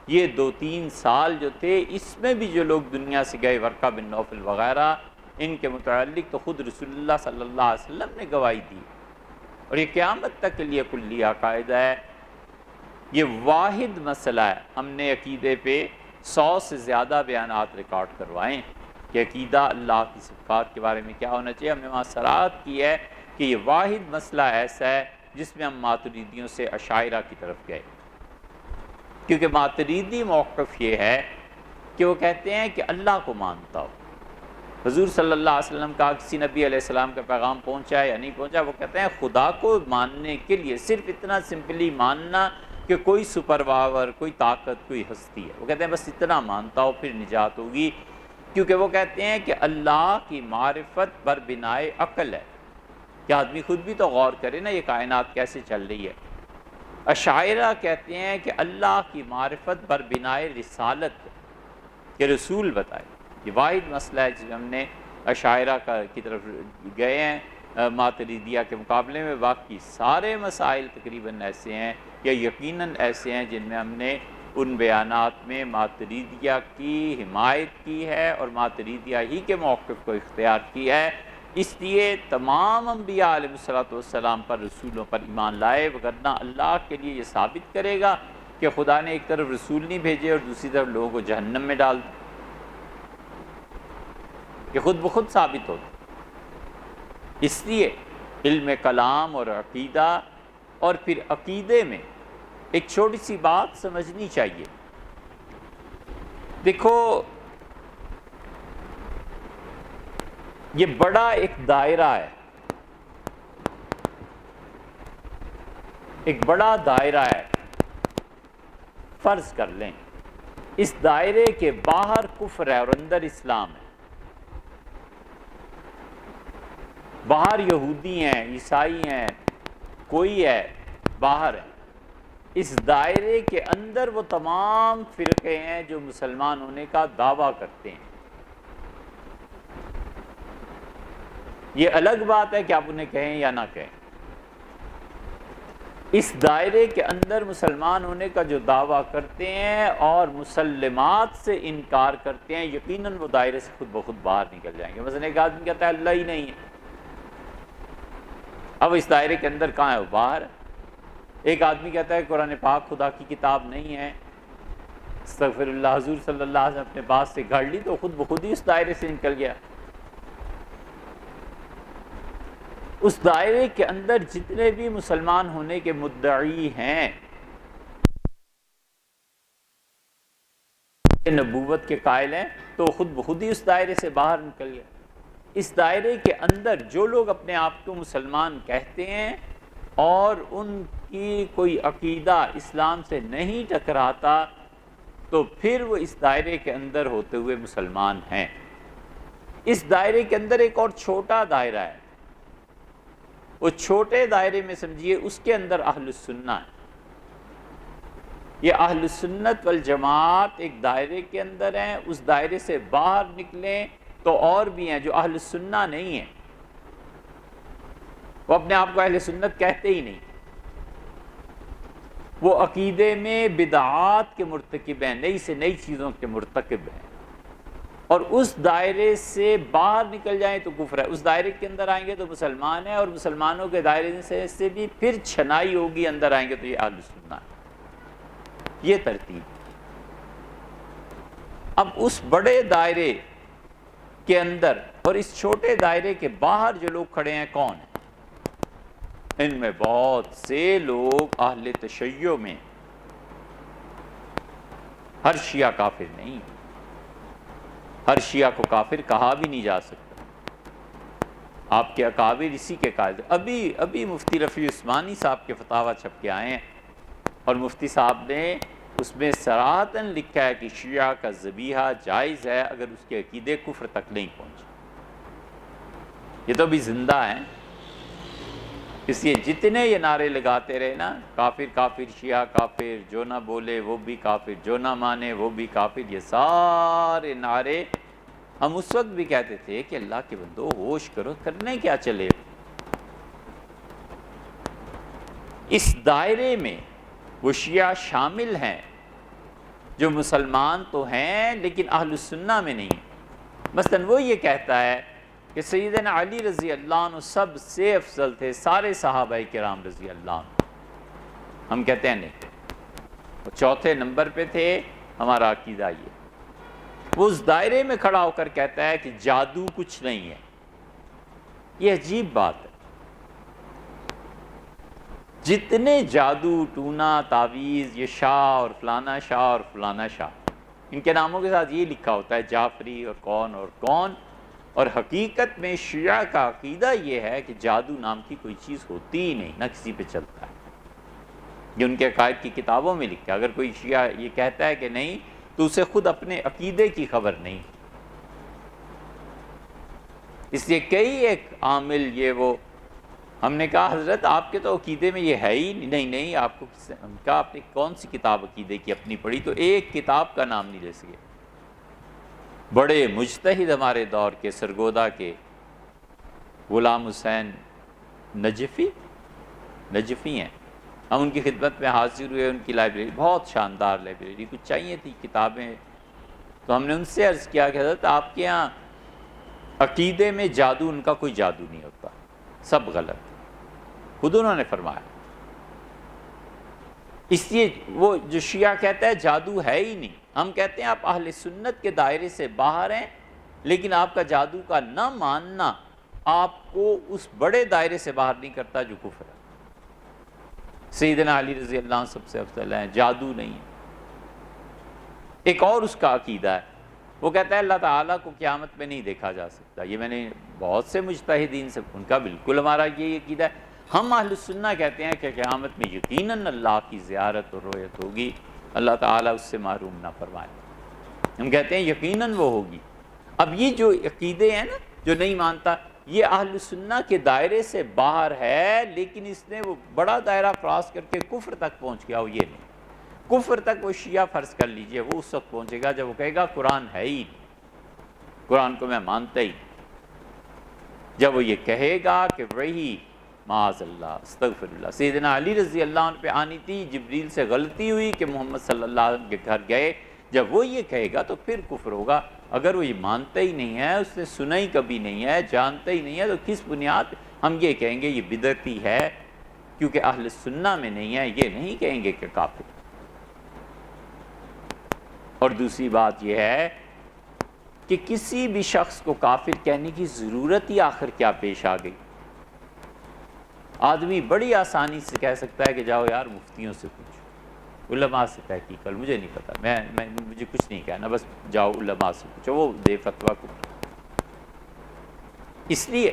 یہ 2-3 سال جو تھے، اس میں بھی جو لوگ دنیا سے گئے، ورقہ بن نوفل وغیرہ، ان کے متعلق تو خود رسول اللہ صلی اللہ علیہ وسلم نے گواہی دی، اور یہ قیامت تک کے لیے کلیہ قاعدہ ہے یہ واحد مسئلہ ہے. ہم نے عقیدے پہ 100 سے زیادہ بیانات ریکارڈ کروائیں کہ عقیدہ اللہ کی صفات کے بارے میں کیا ہونا چاہیے. ہم نے وہاں صراحت کی ہے کہ یہ واحد مسئلہ ایسا ہے جس میں ہم ماتریدیوں سے اشاعرہ کی طرف گئے، کیونکہ ماتریدی موقف یہ ہے کہ وہ کہتے ہیں کہ اللہ کو مانتا ہو. حضور صلی اللہ علیہ وسلم کا کسی نبی علیہ السلام کا پیغام پہنچا ہے یا نہیں پہنچا، وہ کہتے ہیں خدا کو ماننے کے لیے صرف اتنا سمپلی ماننا کہ کوئی سپر پاور، کوئی طاقت، کوئی ہستی ہے، وہ کہتے ہیں بس اتنا مانتا ہو پھر نجات ہوگی. کیونکہ وہ کہتے ہیں کہ اللہ کی معرفت بر بنائے عقل ہے، کہ آدمی خود بھی تو غور کرے نا یہ کائنات کیسے چل رہی ہے. اشاعرہ کہتے ہیں کہ اللہ کی معرفت بر بنائے رسالت، کہ رسول بتائے. یہ واحد مسئلہ ہے جس میں ہم نے اشاعرہ کی طرف گئے ہیں ماتریدیہ کے مقابلے میں. باقی سارے مسائل تقریباً ایسے ہیں یا یقیناً ایسے ہیں جن میں ہم نے ان بیانات میں ماتریدیہ کی حمایت کی ہے اور ماتریدیہ ہی کے موقف کو اختیار کیا ہے. اس لیے تمام انبیاء علیہ الصلوۃ والسلام پر، رسولوں پر ایمان لائے، وگرنہ اللہ کے لیے یہ ثابت کرے گا کہ خدا نے ایک طرف رسول نہیں بھیجے اور دوسری طرف لوگوں کو جہنم میں ڈال دیا. یہ خود بخود ثابت ہوتا. اس لیے علم کلام اور عقیدہ، اور پھر عقیدے میں ایک چھوٹی سی بات سمجھنی چاہیے. دیکھو یہ بڑا ایک دائرہ ہے، ایک بڑا دائرہ ہے. فرض کر لیں اس دائرے کے باہر کفر ہے اور اندر اسلام ہے. باہر یہودی ہیں، عیسائی ہیں، کوئی ہے، باہر ہے. اس دائرے کے اندر وہ تمام فرقے ہیں جو مسلمان ہونے کا دعویٰ کرتے ہیں. یہ الگ بات ہے کہ آپ انہیں کہیں یا نہ کہیں. اس دائرے کے اندر مسلمان ہونے کا جو دعویٰ کرتے ہیں اور مسلمات سے انکار کرتے ہیں، یقیناً وہ دائرے سے خود بخود باہر نکل جائیں گے. مثلا ایک آدمی کہتا ہے اللہ ہی نہیں ہے، اب اس دائرے کے اندر کہاں ہے؟ وہ باہر ہے. ایک آدمی کہتا ہے قرآن پاک خدا کی کتاب نہیں ہے، استغفر اللہ، حضور صلی اللہ علیہ وسلم اپنے بات سے گھڑ لی تو خود بخود ہی اس دائرے سے نکل گیا. اس دائرے کے اندر جتنے بھی مسلمان ہونے کے مدعی ہیں، نبوت کے قائل ہیں، تو خود بخود ہی اس دائرے سے باہر نکل گیا. اس دائرے کے اندر جو لوگ اپنے آپ کو مسلمان کہتے ہیں اور ان کی کوئی عقیدہ اسلام سے نہیں ٹکراتا، تو پھر وہ اس دائرے کے اندر ہوتے ہوئے مسلمان ہیں. اس دائرے کے اندر ایک اور چھوٹا دائرہ ہے. وہ چھوٹے دائرے میں سمجھیے اس کے اندر اہل السنہ ہے. یہ اہل السنت والجماعت ایک دائرے کے اندر ہیں. اس دائرے سے باہر نکلیں تو اور بھی ہیں جو اہل السنہ نہیں ہیں. وہ اپنے آپ کو اہل سنت کہتے ہی نہیں. وہ عقیدے میں بدعات کے مرتکب ہیں، نئی سے نئی چیزوں کے مرتکب ہیں. اور اس دائرے سے باہر نکل جائیں تو کفر ہے. اس دائرے کے اندر آئیں گے تو مسلمان ہیں، اور مسلمانوں کے دائرے سے بھی پھر چھنائی ہوگی، اندر آئیں گے تو یہ اہل سنت ہے. یہ ترتیب. اب اس بڑے دائرے کے اندر اور اس چھوٹے دائرے کے باہر جو لوگ کھڑے ہیں کون ہیں؟ ان میں بہت سے لوگ اہل تشیع میں. ہر شیعہ کافر نہیں، ہر شیعہ کو کافر کہا بھی نہیں جا سکتا. آپ کے اکابر اسی کے قائل. ابھی مفتی رفیع عثمانی صاحب کے فتاویٰ چھپ کے آئے ہیں، اور مفتی صاحب نے اس میں صراحتاً لکھا ہے کہ شیعہ کا ذبیحہ جائز ہے اگر اس کے عقیدے کفر تک نہیں پہنچے. یہ تو بھی زندہ ہیں. اس لیے جتنے یہ نعرے لگاتے رہے نا، کافر کافر، شیعہ کافر، جو نہ بولے وہ بھی کافر، جو نہ مانے وہ بھی کافر، یہ سارے نعرے ہم اس وقت بھی کہتے تھے کہ اللہ کے بندو ہوش کرو، کرنے کیا چلے. اس دائرے میں وہ شیعہ شامل ہیں جو مسلمان تو ہیں لیکن اہل السنہ میں نہیں. مثلا وہ یہ کہتا ہے کہ سیدنا علی رضی اللہ عنہ سب سے افضل تھے سارے صحابہ کرام رضی اللہ عنہ. ہم کہتے ہیں نہیں، چوتھے نمبر پہ تھے ہمارا عقیدہ یہ، وہ اس دائرے میں کھڑا ہو کر کہتا ہے کہ جادو کچھ نہیں ہے۔ یہ عجیب بات ہے، جتنے جادو ٹونا تعویذ، یہ شاہ اور فلانا شاہ اور فلانا شاہ، ان کے ناموں کے ساتھ یہ لکھا ہوتا ہے جعفری اور کون، اور حقیقت میں شیعہ کا عقیدہ یہ ہے کہ جادو نام کی کوئی چیز ہوتی ہی نہیں، نہ کسی پہ چلتا ہے۔ یہ ان کے عقائد کی کتابوں میں لکھا ہے۔ اگر کوئی شیعہ یہ کہتا ہے کہ نہیں تو اسے خود اپنے عقیدے کی خبر نہیں۔ اس لیے کئی ایک عامل یہ وہ، ہم نے کہا حضرت آپ کے تو عقیدے میں یہ ہے ہی نہیں، آپ کو ہم کہا آپ نے کون سی کتاب عقیدے کی اپنی پڑھی؟ تو ایک کتاب کا نام نہیں لے سکے۔ بڑے مجتہد ہمارے دور کے سرگودا کے غلام حسین نجفی ہیں، ہم ان کی خدمت میں حاضر ہوئے۔ ان کی لائبریری بہت شاندار لائبریری، کچھ چاہیے تھی کتابیں، تو ہم نے ان سے عرض کیا کہ حضرت آپ کے ہاں عقیدے میں جادو، ان کا کوئی جادو نہیں ہوتا، سب غلط۔ خود انہوں نے فرمایا۔ اس لیے وہ جو شیعہ کہتا ہے جادو ہے ہی نہیں، ہم کہتے ہیں آپ اہل سنت کے دائرے سے باہر ہیں، لیکن آپ کا جادو کا نہ ماننا آپ کو اس بڑے دائرے سے باہر نہیں کرتا جو کفر ہے۔ سیدنا علی رضی اللہ عنہ سب سے افضل ہیں، جادو نہیں ہے۔ ایک اور اس کا عقیدہ ہے، وہ کہتا ہے اللہ تعالیٰ کو قیامت میں نہیں دیکھا جا سکتا۔ یہ میں نے بہت سے مجتہدین سے، ان کا بالکل ہمارا یہ عقیدہ ہے۔ ہم اہل سنہ کہتے ہیں کہ قیامت میں یقیناً اللہ کی زیارت اور رؤیت ہوگی، اللہ تعالیٰ اس سے محروم نہ فرمائے۔ ہم کہتے ہیں یقیناً وہ ہوگی۔ اب یہ جو عقیدے ہیں نا، جو نہیں مانتا، یہ اہل سنہ کے دائرے سے باہر ہے، لیکن اس نے وہ بڑا دائرہ کراس کر کے کفر تک پہنچ گیا ہو، یہ نہیں۔ کفر تک وہ شیعہ فرض کر لیجئے، وہ اس وقت پہنچے گا جب وہ کہے گا قرآن ہے ہی نہیں، قرآن کو میں مانتا ہی نہیں۔ جب وہ یہ کہے گا کہ وہی معاذ اللہ استغفر اللہ، سیدنا علی رضی اللہ عنہ پہ آنی تھی، جبریل سے غلطی ہوئی کہ محمد صلی اللہ علیہ وسلم کے گھر گئے، جب وہ یہ کہے گا تو پھر کفر ہوگا۔ اگر وہ یہ مانتا ہی نہیں ہے، اس نے سنا ہی کبھی نہیں ہے، جانتا ہی نہیں ہے، تو کس بنیاد ہم یہ کہیں گے یہ بدعتی ہے؟ کیونکہ اہل سنہ میں نہیں ہے، یہ نہیں کہیں گے کہ کافر۔ اور دوسری بات یہ ہے کہ کسی بھی شخص کو کافر کہنے کی ضرورت ہی آخر کیا پیش آ گئی؟ آدمی بڑی آسانی سے کہہ سکتا ہے کہ جاؤ یار مفتیوں سے پوچھو، علماء سے تحقیق کرو، مجھے نہیں پتا، مجھے کچھ نہیں کہنا، بس جاؤ علماء سے پوچھو، وہ دے فتویٰ کو۔ اس لیے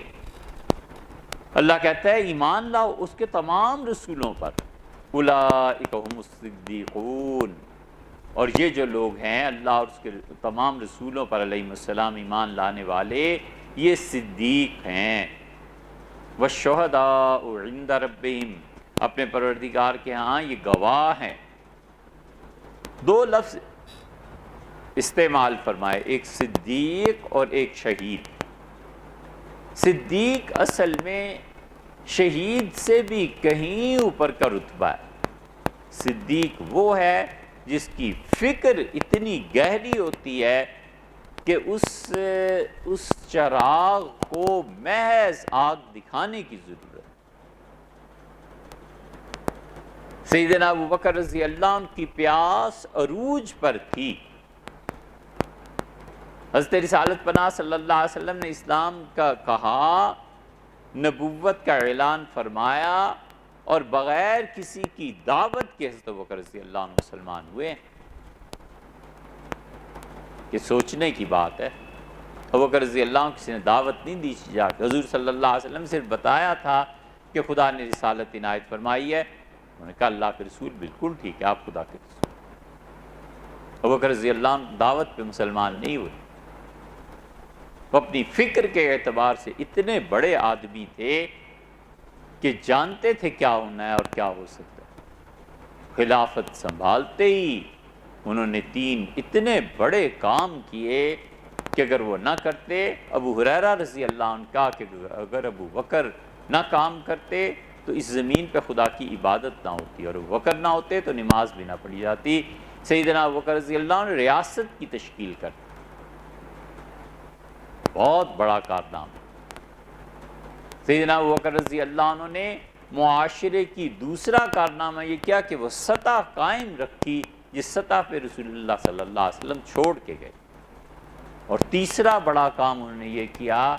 اللہ کہتا ہے ایمان لاؤ اس کے تمام رسولوں پر، اولئک هم الصدیقون، اور یہ جو لوگ ہیں اللہ اور اس کے تمام رسولوں پر علیہم السلام ایمان لانے والے، یہ صدیق ہیں۔ والشہداء عند ربہم، اپنے پروردگار کے ہاں یہ گواہ ہیں۔ دو لفظ استعمال فرمائے، ایک صدیق اور ایک شہید۔ صدیق اصل میں شہید سے بھی کہیں اوپر کا رتبہ ہے۔ صدیق وہ ہے جس کی فکر اتنی گہری ہوتی ہے کہ اس چراغ کو محض آگ دکھانے کی ضرورت ہے۔ سیدنا ابوبکر رضی اللہ عنہ کی پیاس عروج پر تھی۔ حضرت رسالت پناہ صلی اللہ علیہ وسلم نے اسلام کا کہا، نبوت کا اعلان فرمایا، اور بغیر کسی کی دعوت کے حضرت ابوبکر رضی اللہ عنہ مسلمان ہوئے۔ کہ سوچنے کی بات ہے، ابوبکر رضی اللہ عنہ کسی نے دعوت نہیں دی جا کے، حضور صلی اللہ علیہ وسلم نے صرف بتایا تھا کہ خدا نے رسالت عنایت فرمائی ہے۔ انہوں نے کہا اللہ کے رسول بالکل ٹھیک ہے، آپ خدا کے رسول۔ ابوبکر رضی اللہ عنہ دعوت پہ مسلمان نہیں ہوئے۔ وہ اپنی فکر کے اعتبار سے اتنے بڑے آدمی تھے کہ جانتے تھے کیا ہونا ہے اور کیا ہو سکتا ہے۔ خلافت سنبھالتے ہی انہوں نے 3 اتنے بڑے کام کیے کہ اگر وہ نہ کرتے، ابو ہریرہ رضی اللہ عنہ کہا کہ اگر ابو بکر نہ کام کرتے تو اس زمین پہ خدا کی عبادت نہ ہوتی، اور ابو بکر نہ ہوتے تو نماز بھی نہ پڑھی جاتی۔ سیدنا ابو بکر رضی اللہ عنہ ریاست کی تشکیل کرتے، بہت بڑا کارنامہ۔ سیدنا ابو بکر رضی اللہ عنہ نے معاشرے کی دوسرا کارنامہ یہ کیا کہ وہ سطح قائم رکھی جس سطح پہ رسول اللہ صلی اللہ علیہ وسلم چھوڑ کے گئے. اور تیسرا بڑا کام انہوں نے یہ کیا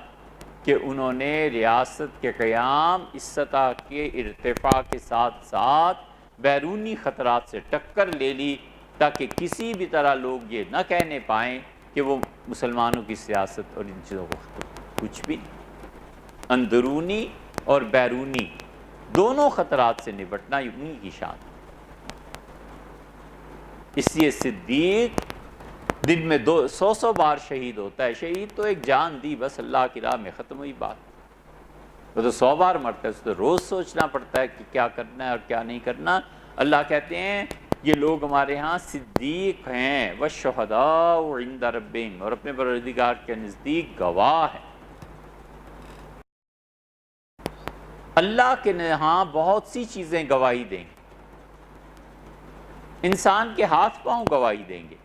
کہ انہوں نے ریاست کے قیام اس سطح کے ارتفاع کے ساتھ ساتھ بیرونی خطرات سے ٹکر لے لی تاکہ کسی بھی طرح لوگ یہ نہ کہنے پائیں کہ وہ مسلمانوں کی سیاست اور ان چیزوں کو کچھ بھی نہیں. اندرونی اور بیرونی دونوں خطرات سے نپٹنا یہ انہی کی شان. اس لیے صدیق دن میں 100 بار شہید ہوتا ہے. شہید تو ایک جان دی بس اللہ کی راہ میں ختم ہوئی بات. وہ تو 100 بار مرتا ہے, اس تو روز سوچنا پڑتا ہے کہ کیا کرنا ہے اور کیا نہیں کرنا. اللہ کہتے ہیں یہ لوگ ہمارے ہاں صدیق ہیں والشہداء عند ربہم, اور اپنے پروردگار کے نزدیک گواہ ہیں. اللہ کے ہاں بہت سی چیزیں گواہی دیں گے. انسان کے ہاتھ پاؤں گواہی دیں گے,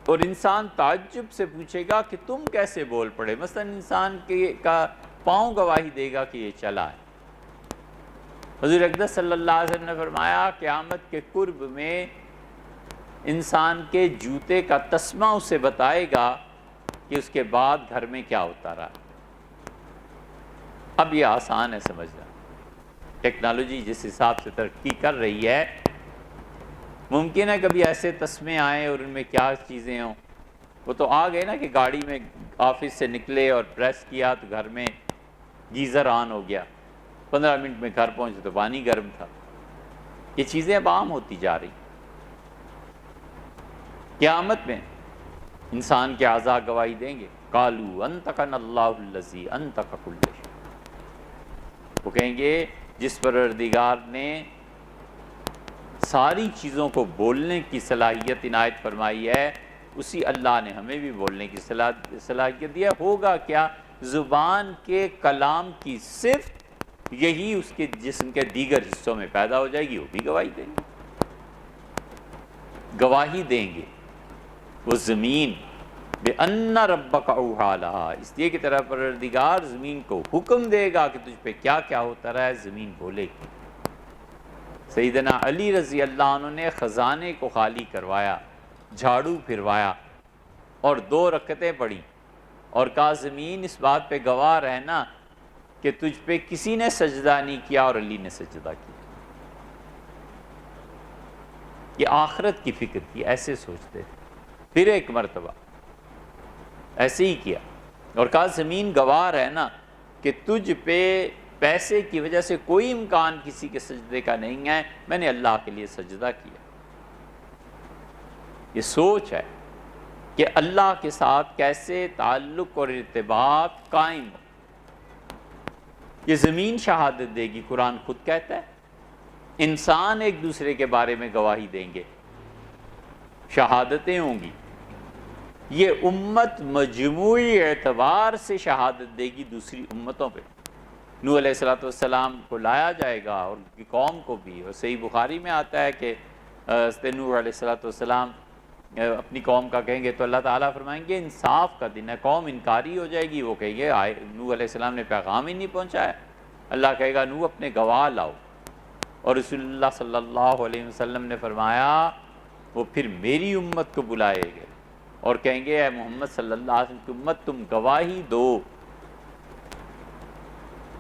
اور انسان تعجب سے پوچھے گا کہ تم کیسے بول پڑے. مثلا انسان کا پاؤں گواہی دے گا کہ یہ چلا ہے. حضور اقدس صلی اللہ علیہ وسلم نے فرمایا قیامت کے قرب میں انسان کے جوتے کا تسمہ اسے بتائے گا کہ اس کے بعد گھر میں کیا ہوتا رہا. اب یہ آسان ہے سمجھنا. ٹیکنالوجی جس حساب سے ترقی کر رہی ہے, ممکن ہے کبھی ایسے تسمے آئیں اور ان میں کیا چیزیں ہوں. وہ تو آ گئے نا کہ گاڑی میں آفس سے نکلے اور پریس کیا تو گھر میں گیزر آن ہو گیا, 15 منٹ میں گھر پہنچے تو پانی گرم تھا. یہ چیزیں اب عام ہوتی جا رہی. قیامت میں انسان کے اعضاء گواہی دیں گے. قالوا انطقنا اللہ الذی انطق کل شیء. وہ کہیں گے جس پروردگار نے ساری چیزوں کو بولنے کی صلاحیت عنایت فرمائی ہے, اسی اللہ نے ہمیں بھی بولنے کی صلاحیت دیا. ہوگا کیا, زبان کے کلام کی صرف یہی اس کے جسم کے دیگر حصوں میں پیدا ہو جائے گی, وہ بھی گواہی دیں گے. گواہی دیں گے وہ زمین بِأَنَّ رَبَّكَ أَوْحَىٰ لَهَا, اس لیے کہ تیرا پروردگار زمین کو حکم دے گا کہ تجھ پہ کیا کیا ہوتا رہا ہے, زمین بولے گی. سیدنا علی رضی اللہ عنہ نے خزانے کو خالی کروایا, جھاڑو پھروایا اور 2 رکعتیں پڑھی اور کہا زمین اس بات پہ گواہ رہنا کہ تجھ پہ کسی نے سجدہ نہیں کیا اور علی نے سجدہ کیا. یہ آخرت کی فکر کی, ایسے سوچتے تھے. پھر ایک مرتبہ ایسے ہی کیا اور کہا زمین گواہ رہنا کہ تجھ پہ پیسے کی وجہ سے کوئی امکان کسی کے سجدے کا نہیں ہے, میں نے اللہ کے لیے سجدہ کیا. یہ سوچ ہے کہ اللہ کے ساتھ کیسے تعلق اور ارتباط قائم ہو. یہ زمین شہادت دے گی, قرآن خود کہتا ہے. انسان ایک دوسرے کے بارے میں گواہی دیں گے, شہادتیں ہوں گی. یہ امت مجموعی اعتبار سے شہادت دے گی دوسری امتوں پہ. نوح علیہ السلام کو لایا جائے گا اور ان کی قوم کو بھی. اور صحیح بخاری میں آتا ہے کہ نوح علیہ السلام اپنی قوم کا کہیں گے تو اللہ تعالیٰ فرمائیں گے انصاف کا دن ہے, قوم انکاری ہو جائے گی. وہ کہیں گے نوح علیہ السلام نے پیغام ہی نہیں پہنچایا. اللہ کہے گا نوح اپنے گواہ لاؤ. اور رسول اللہ صلی اللہ علیہ وسلم نے فرمایا وہ پھر میری امت کو بلائے گے اور کہیں گے اے محمد صلی اللہ علیہ وسلم کی امت تم گواہی دو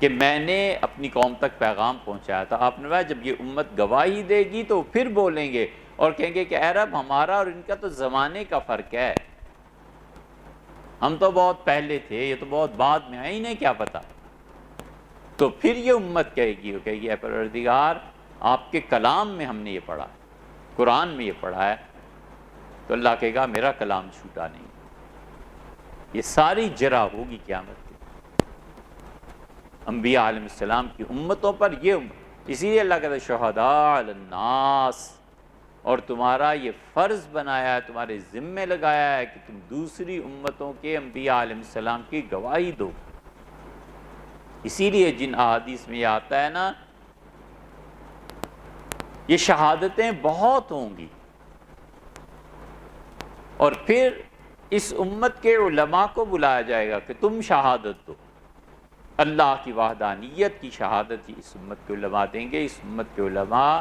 کہ میں نے اپنی قوم تک پیغام پہنچایا تھا. آپ نے کہا جب یہ امت گواہی دے گی تو پھر بولیں گے اور کہیں گے کہ اے رب ہمارا اور ان کا تو زمانے کا فرق ہے, ہم تو بہت پہلے تھے, یہ تو بہت بعد میں آئے, انہیں کیا پتا. تو پھر یہ امت کہے گی, وہ کہے گی اے پروردگار آپ کے کلام میں ہم نے یہ پڑھا, قرآن میں یہ پڑھا ہے. تو اللہ کہے گا میرا کلام چھوٹا نہیں. یہ ساری جرا ہوگی قیامت کی انبیاء علیہ السلام کی امتوں پر. یہ اسی لیے اللہ کہتا ہے شہداء علی الناس, اور تمہارا یہ فرض بنایا ہے, تمہارے ذمے لگایا ہے کہ تم دوسری امتوں کے انبیاء علیہ السلام کی گواہی دو. اسی لیے جن احادیث میں یہ آتا ہے نا یہ شہادتیں بہت ہوں گی, اور پھر اس امت کے علماء کو بلایا جائے گا کہ تم شہادت دو. اللہ کی وحدانیت کی شہادت اس امت کے علماء دیں گے۔ اس امت کے علماء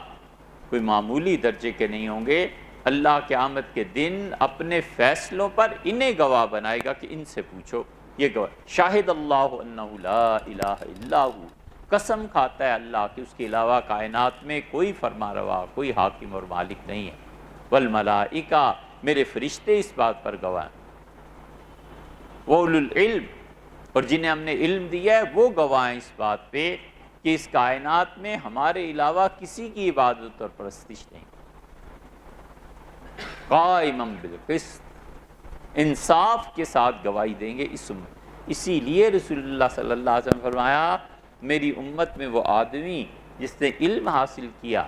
کوئی معمولی درجے کے نہیں ہوں گے۔ اللہ قیامت کے دن اپنے فیصلوں پر انہیں گواہ بنائے گا کہ ان سے پوچھو، یہ گواہ۔ شاہد اللہ انہ لا الہ الا ہو، قسم کھاتا ہے اللہ کہ اس کے علاوہ کائنات میں کوئی فرما روا، کوئی حاکم اور مالک نہیں ہے۔ والملائکہ، میرے فرشتے اس بات پر گواہ ہیں۔ وَأُولُو الْعِلْمِ، اور جنہیں ہم نے علم دیا ہے وہ گواہ ہیں اس بات پہ کہ اس کائنات میں ہمارے علاوہ کسی کی عبادت اور پرستش نہیں۔ قائمًا بالقسط، انصاف کے ساتھ گواہی دیں گے اس امت۔ اسی لیے رسول اللہ صلی اللہ علیہ وسلم فرمایا میری امت میں وہ آدمی جس نے علم حاصل کیا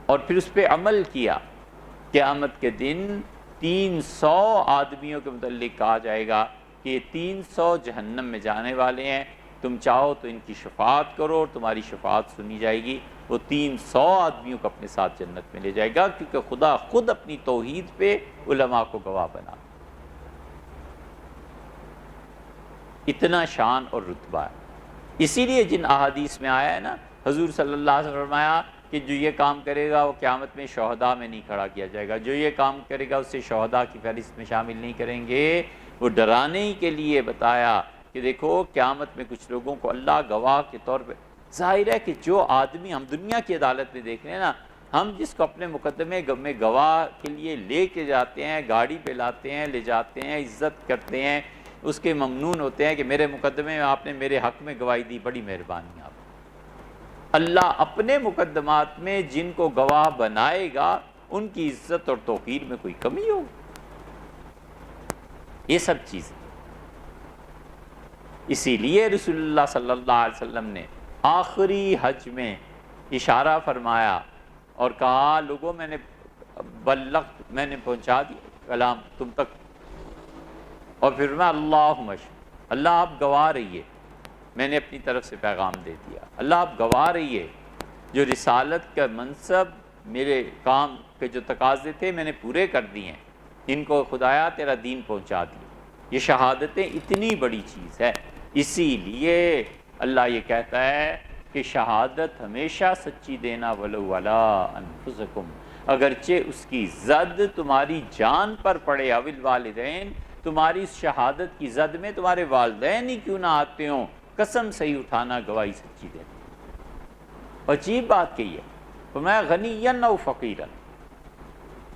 اور پھر اس پہ عمل کیا، قیامت کے دن 300 آدمیوں کے متعلق کہا جائے گا کہ یہ 300 جہنم میں جانے والے ہیں، تم چاہو تو ان کی شفاعت کرو اور تمہاری شفاعت سنی جائے گی۔ وہ 300 آدمیوں کو اپنے ساتھ جنت میں لے جائے گا، کیونکہ خدا خود اپنی توحید پہ علماء کو گواہ بنا۔ اتنا شان اور رتبہ ہے۔ اسی لیے جن احادیث میں آیا ہے نا، حضور صلی اللہ علیہ وسلم نے فرمایا کہ جو یہ کام کرے گا وہ قیامت میں شہداء میں نہیں کھڑا کیا جائے گا، جو یہ کام کرے گا اسے شہداء کی فہرست میں شامل نہیں کریں گے۔ وہ ڈرانے ہی کے لیے بتایا کہ دیکھو قیامت میں کچھ لوگوں کو اللہ گواہ کے طور پہ، ظاہر ہے کہ جو آدمی ہم دنیا کی عدالت میں دیکھ رہے ہیں نا، ہم جس کو اپنے مقدمے میں گواہ کے لیے لے کے جاتے ہیں، گاڑی پہ لاتے ہیں، لے جاتے ہیں، عزت کرتے ہیں، اس کے ممنون ہوتے ہیں کہ میرے مقدمے میں آپ نے میرے حق میں گواہی دی، بڑی مہربانی آپ۔ اللہ اپنے مقدمات میں جن کو گواہ بنائے گا ان کی عزت اور توقیر میں کوئی کمی ہو، یہ سب چیزیں۔ اسی لیے رسول اللہ صلی اللہ علیہ وسلم نے آخری حج میں اشارہ فرمایا اور کہا لوگوں میں نے بلغت، میں نے پہنچا دیا کلام تم تک، اور پھر میں اللہم اشہد، اللہ آپ گواہ رہیے میں نے اپنی طرف سے پیغام دے دیا، اللہ آپ گواہ رہیے جو رسالت کا منصب، میرے کام کے جو تقاضے تھے میں نے پورے کر دیے ہیں، ان کو خدایا تیرا دین پہنچا دیا۔ یہ شہادتیں اتنی بڑی چیز ہے، اسی لیے اللہ یہ کہتا ہے کہ شہادت ہمیشہ سچی دینا، ولو علی انفسکم، اگرچہ اس کی زد تمہاری جان پر پڑے، اول والدین، تمہاری اس شہادت کی زد میں تمہارے والدین ہی کیوں نہ آتے ہوں، قسم سے ہی اٹھانا، گواہی سچی دینا۔ عجیب بات کہی ہے، فرمایا غنیًا او فقیرًا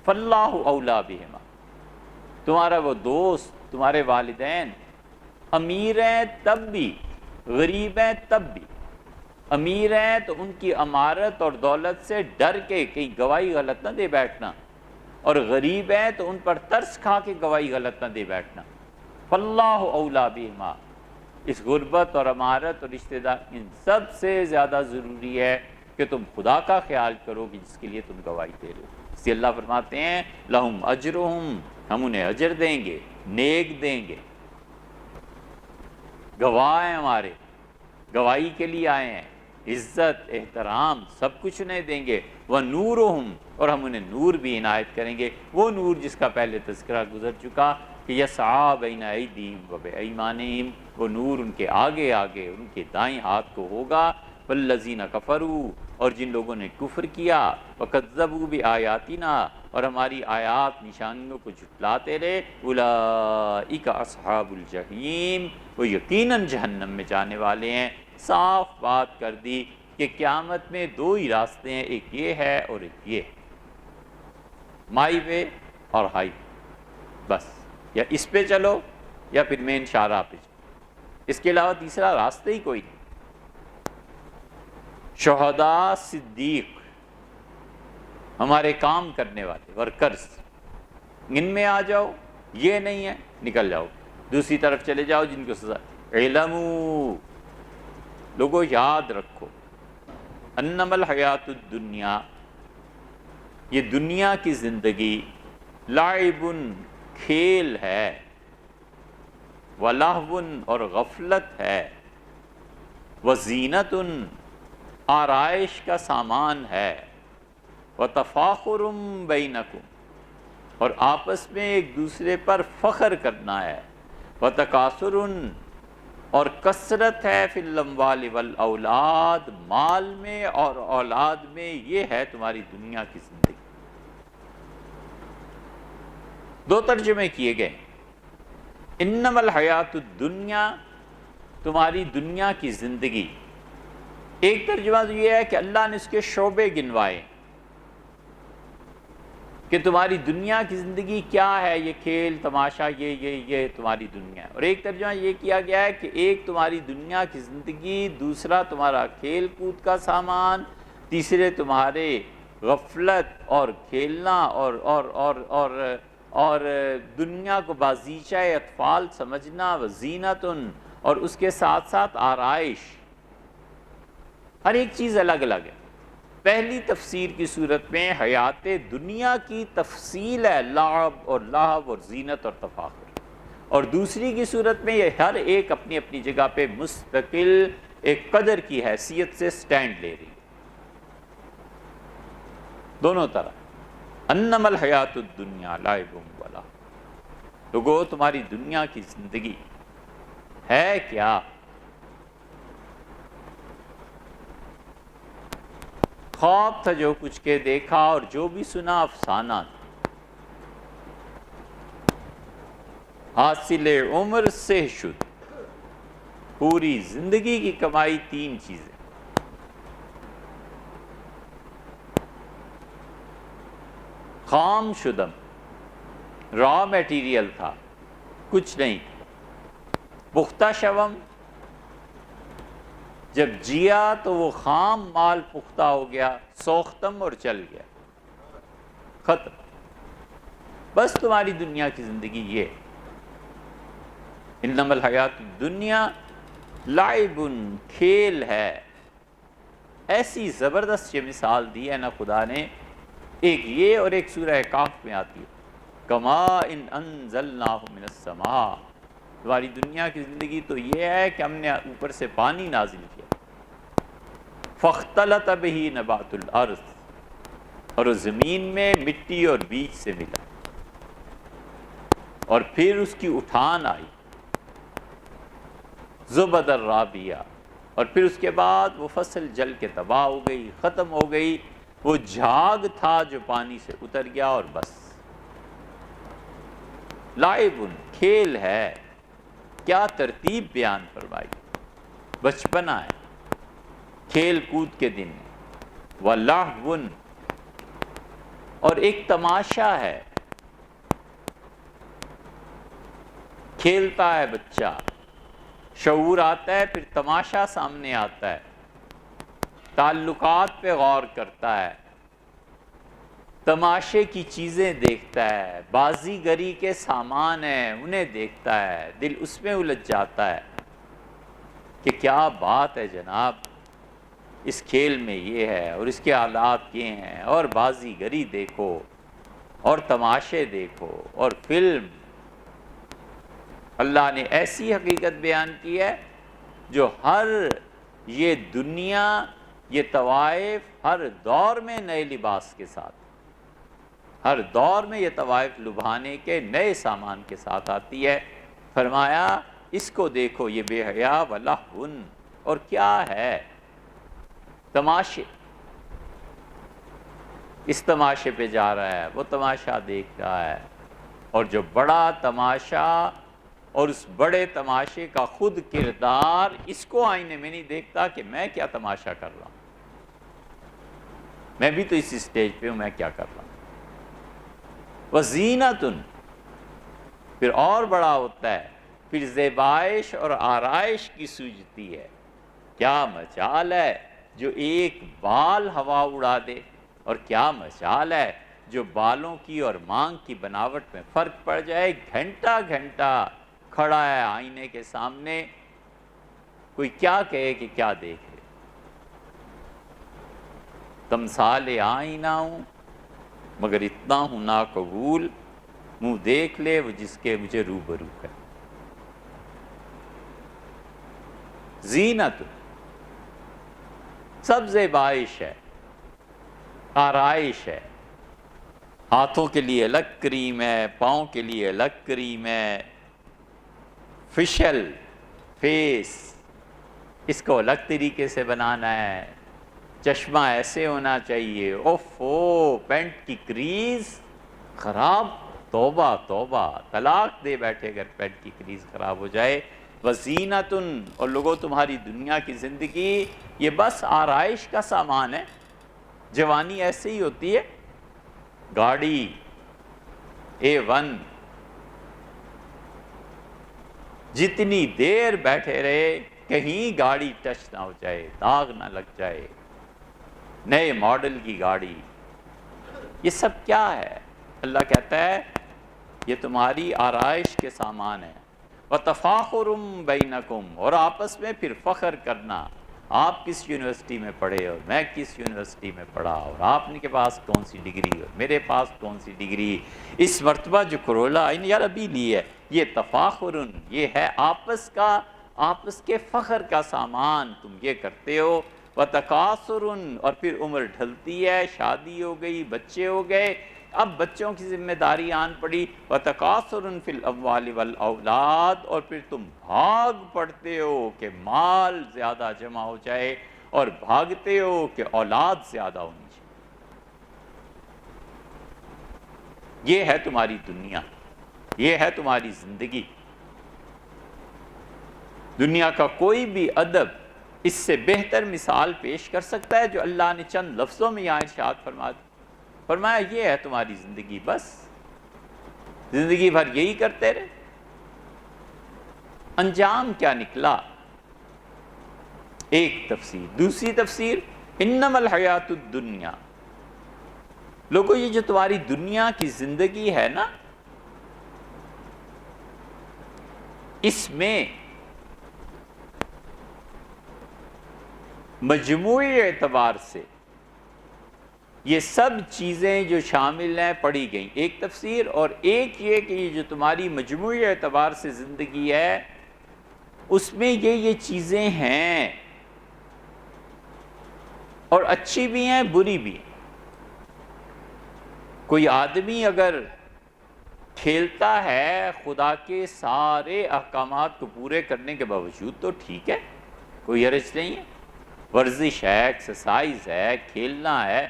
فاللہ اولیٰ بہما، تمہارا وہ دوست، تمہارے والدین امیر ہیں تب بھی، غریب ہیں تب بھی۔ امیر ہیں تو ان کی امارت اور دولت سے ڈر کے کہیں گواہی غلط نہ دے بیٹھنا، اور غریب ہیں تو ان پر ترس کھا کے گواہی غلط نہ دے بیٹھنا۔ فاللہ اولیٰ بہما، اس غربت اور امارت اور رشتہ دار، ان سب سے زیادہ ضروری ہے کہ تم خدا کا خیال کرو کہ جس کے لیے تم گواہی دے رہے ہو۔ اس لیے اللہ فرماتے ہیں لہم اجرہم، ہم انہیں اجر دیں گے، نیک دیں گے، گواہ ہیں ہمارے، گواہی کے لیے آئے ہیں، عزت احترام سب کچھ انہیں دیں گے۔ وَنُورُهُمْ، اور ہم انہیں نور بھی عنایت کریں گے، وہ نور جس کا پہلے تذکرہ گزر چکا کہ یسعیٰ بین ایدیہم وبایمانہم، وہ نور ان کے آگے آگے ان کے دائیں ہاتھ کو ہوگا۔ والذین کفروا، اور جن لوگوں نے کفر کیا، وکذبوا بآیاتنا، اور ہماری آیات نشانیوں کو جھٹلاتے رہے، اولئک اصحاب الجحیم، وہ یقیناً جہنم میں جانے والے ہیں۔ صاف بات کر دی کہ قیامت میں دو ہی راستے ہیں، ایک یہ ہے اور ایک یہ، مائی وے اور ہائی وے، بس یا اس پہ چلو یا پھر مین شاہراہ پہ چلو، اس کے علاوہ تیسرا راستہ ہی کوئی نہیں۔ شہداء، صدیق، ہمارے کام کرنے والے ورکرز، ان میں آ جاؤ، یہ نہیں ہے نکل جاؤ، دوسری طرف چلے جاؤ جن کو سزا۔ علموا، لوگوں یاد رکھو، انما الحیات الدنیا، یہ دنیا کی زندگی، لعب، کھیل ہے، ولہو، اور غفلت ہے، وزینت، آرائش کا سامان ہے، وتفاخر بینکم، اور آپس میں ایک دوسرے پر فخر کرنا ہے، وتکاثر، اور کثرت ہے فی الاموال والاولاد، مال میں اور اولاد میں، یہ ہے تمہاری دنیا کی زندگی۔ دو ترجمے کیے گئے، انما الحیات الدنیا، تمہاری دنیا کی زندگی۔ ایک ترجمہ تو یہ ہے کہ اللہ نے اس کے شعبے گنوائے کہ تمہاری دنیا کی زندگی کیا ہے، یہ کھیل تماشا، یہ تمہاری دنیا ہے۔ اور ایک ترجمہ یہ کیا گیا ہے کہ ایک تمہاری دنیا کی زندگی، دوسرا تمہارا کھیل کود کا سامان، تیسرے تمہارے غفلت اور کھیلنا اور دنیا کو بازیچہ اطفال سمجھنا، وزینتن، اور اس کے ساتھ ساتھ آرائش۔ ہر ایک چیز الگ الگ ہے۔ پہلی تفسیر کی صورت میں حیات دنیا کی تفصیل ہے، لعب اور لہو اور زینت اور تفاخر، اور دوسری کی صورت میں یہ ہر ایک اپنی اپنی جگہ پہ مستقل ایک قدر کی حیثیت سے سٹینڈ لے رہی ہے، دونوں طرح۔ انما الحیات الدنیا لعب و لہو، لوگو تمہاری دنیا کی زندگی ہے کیا؟ خواب تھا جو کچھ کے دیکھا اور جو بھی سنا افسانہ تھا، حاصل عمر سے شد، پوری زندگی کی کمائی تین چیزیں، خام شدم، را میٹیریل تھا، کچھ نہیں، پختہ شوم، جب جیا تو وہ خام مال پختہ ہو گیا، سوختم اور چل گیا، ختم۔ بس تمہاری دنیا کی زندگی یہ، انما الحیات الدنیا لعب، کھیل ہے۔ ایسی زبردست یہ مثال دی ہے نا خدا نے، ایک یہ اور ایک سورہ کہف میں آتی ہے، کماء انزلناہ من السماء، تمہاری دنیا کی زندگی تو یہ ہے کہ ہم نے اوپر سے پانی نازل کیا، فاختلط بہ نبات الارض، اور وہ زمین میں مٹی اور بیج سے ملا، اور پھر اس کی اٹھان آئی، زبد الرابیہ، اور پھر اس کے بعد وہ فصل جل کے تباہ ہو گئی، ختم ہو گئی، وہ جھاگ تھا جو پانی سے اتر گیا، اور بس۔ لعب، کھیل ہے، کیا ترتیب بیان فرمائی، بچپنا ہے، کھیل کود کے دن، وَلَعْبٌ، اور ایک تماشا ہے، کھیلتا ہے بچہ، شعور آتا ہے، پھر تماشا سامنے آتا ہے، تعلقات پہ غور کرتا ہے، تماشے کی چیزیں دیکھتا ہے، بازی گری کے سامان ہیں انہیں دیکھتا ہے، دل اس میں الجھ جاتا ہے کہ کیا بات ہے جناب، اس کھیل میں یہ ہے اور اس کے آلات یہ ہیں، اور بازی گری دیکھو اور تماشے دیکھو اور فلم۔ اللہ نے ایسی حقیقت بیان کی ہے جو ہر یہ دنیا، یہ طوائف ہر دور میں نئے لباس کے ساتھ، ہر دور میں یہ طوائف لبھانے کے نئے سامان کے ساتھ آتی ہے۔ فرمایا اس کو دیکھو، یہ بے حیا و لہو، اور کیا ہے، تماشے، اس تماشے پہ جا رہا ہے، وہ تماشا دیکھ رہا ہے، اور جو بڑا تماشا اور اس بڑے تماشے کا خود کردار اس کو آئینے میں نہیں دیکھتا کہ میں کیا تماشا کر رہا ہوں، میں بھی تو اس اسٹیج پہ ہوں، میں کیا کر رہا ہوں۔ وزینتن، پھر اور بڑا ہوتا ہے، پھر زیبائش اور آرائش کی سوجتی ہے، کیا مجال ہے جو ایک بال ہوا اڑا دے، اور کیا مجال ہے جو بالوں کی اور مانگ کی بناوٹ میں فرق پڑ جائے، گھنٹہ گھنٹہ کھڑا ہے آئینے کے سامنے، کوئی کیا کہے کہ کیا دیکھے، تمثال آئینہ ہوں مگر اتنا ہوں ناقبول، منہ دیکھ لے وہ جس کے مجھے روبرو ہے۔ زینت، سب زیبائش ہے، آرائش ہے، ہاتھوں کے لیے الگ کریم ہے، پاؤں کے لیے الگ کریم ہے، فیشل فیس اس کو الگ طریقے سے بنانا ہے، چشمہ ایسے ہونا چاہیے، اوفو پینٹ کی کریز خراب، توبہ توبہ، طلاق دے بیٹھے اگر پینٹ کی کریز خراب ہو جائے۔ وزینتن، اور لوگوں تمہاری دنیا کی زندگی یہ بس آرائش کا سامان ہے۔ جوانی ایسے ہی ہوتی ہے، گاڑی A1، جتنی دیر بیٹھے رہے کہیں گاڑی ٹچ نہ ہو جائے، داغ نہ لگ جائے، نئے ماڈل کی گاڑی، یہ سب کیا ہے؟ اللہ کہتا ہے یہ تمہاری آرائش کے سامان ہے۔ وَتَفَاخُرٌ بَيْنَكُمْ، اور آپس میں پھر فخر کرنا، آپ کس یونیورسٹی میں پڑھے اور میں کس یونیورسٹی میں پڑھا، اور آپ کے پاس کون سی ڈگری اور میرے پاس کون سی ڈگری۔ اس مرتبہ جو کرولا یار ابھی لی ہے، یہ تفاخرن، یہ ہے آپس کے فخر کا سامان، تم یہ کرتے ہو۔ وَتَكَاثُرٌ، اور پھر عمر ڈھلتی ہے، شادی ہو گئی، بچے ہو گئے، اب بچوں کی ذمہ داری آن پڑی۔ وَتَكَاثُرٌ فِي الْأَمْوَالِ وَالْأَوْلَادِ، اور پھر تم بھاگ پڑتے ہو کہ مال زیادہ جمع ہو جائے، اور بھاگتے ہو کہ اولاد زیادہ ہونی چاہیے۔ یہ ہے تمہاری دنیا، یہ ہے تمہاری زندگی۔ دنیا کا کوئی بھی ادب اس سے بہتر مثال پیش کر سکتا ہے جو اللہ نے چند لفظوں میں یہاں ارشاد فرمایا یہ ہے تمہاری زندگی، بس زندگی بھر یہی کرتے رہے، انجام کیا نکلا؟ ایک تفسیر۔ دوسری تفسیر، انما الحیات الدنیا، لوگوں یہ جو تمہاری دنیا کی زندگی ہے نا، اس میں مجموعی اعتبار سے یہ سب چیزیں جو شامل ہیں پڑھی گئیں، ایک تفسیر، اور ایک یہ کہ یہ جو تمہاری مجموعی اعتبار سے زندگی ہے اس میں یہ چیزیں ہیں، اور اچھی بھی ہیں بری بھی ہیں۔ کوئی آدمی اگر کھیلتا ہے خدا کے سارے احکامات کو پورے کرنے کے باوجود تو ٹھیک ہے، کوئی حرج نہیں ہے، ورزش ہے، ایکسرسائز ہے، کھیلنا ہے۔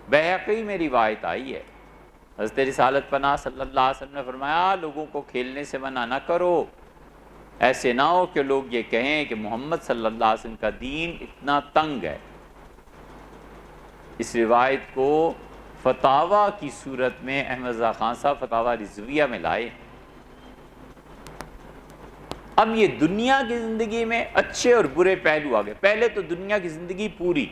بیہقی میں روایت آئی ہے، حضرت رسالت پناہ صلی اللہ علیہ وسلم نے فرمایا لوگوں کو کھیلنے سے منع نہ کرو، ایسے نہ ہو کہ لوگ یہ کہیں کہ محمد صلی اللہ علیہ وسلم کا دین اتنا تنگ ہے۔ اس روایت کو فتاویٰ کی صورت میں احمد رضا خان صاحب فتاویٰ رضویہ میں لائے۔ اب یہ دنیا کی زندگی میں اچھے اور برے پہلو آ گئے۔ پہلے تو دنیا کی زندگی پوری،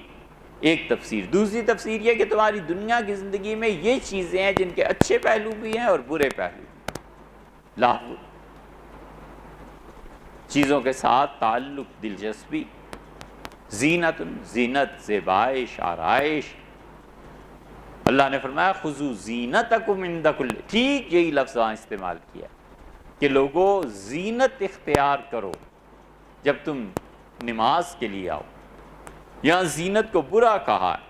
ایک تفسیر۔ دوسری تفسیر یہ کہ تمہاری دنیا کی زندگی میں یہ چیزیں ہیں جن کے اچھے پہلو بھی ہیں اور برے پہلو بھی۔ لاہو، چیزوں کے ساتھ تعلق، دلچسپی، زینت، زینت، زیبائش، آرائش۔ اللہ نے فرمایا خذوا زینتکم عند کل، ٹھیک یہی لفظ وہاں استعمال کیا کہ لوگوں زینت اختیار کرو جب تم نماز کے لیے آؤ۔ یہاں زینت کو برا کہا ہے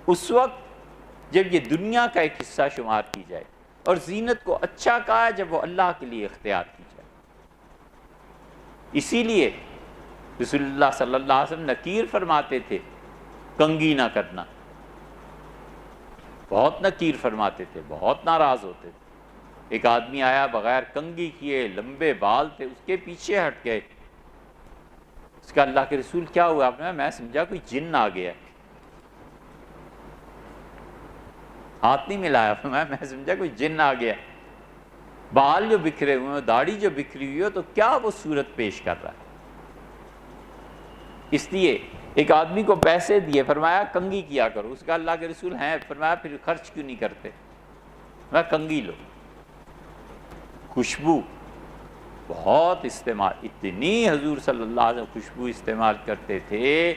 اس وقت جب یہ دنیا کا ایک حصہ شمار کی جائے، اور زینت کو اچھا کہا ہے جب وہ اللہ کے لیے اختیار کی جائے۔ اسی لیے رسول اللہ صلی اللہ علیہ وسلم نکیر فرماتے تھے کنگھی نہ کرنا، بہت نکیر فرماتے تھے، بہت ناراض ہوتے تھے۔ ایک آدمی آیا بغیر کنگھی کیے، لمبے بال تھے، اس کے پیچھے ہٹ گئے۔ اس کا اللہ کے رسول کیا ہوا؟ آپ نے میں سمجھا کوئی جن آ گیا، ہاتھ نہیں ملایا، میں سمجھا کوئی جن آ گیا۔ بال جو بکھرے ہوئے ہیں، داڑھی جو بکھری ہوئی ہو، تو کیا وہ صورت پیش کر رہا ہے؟ اس لیے ایک آدمی کو پیسے دیے، فرمایا کنگھی کیا کرو۔ اس کا اللہ کے رسول ہیں، فرمایا پھر خرچ کیوں نہیں کرتے؟ میں کنگھی لو۔ خوشبو بہت استعمال، اتنی حضور صلی اللہ علیہ وسلم خوشبو استعمال کرتے تھے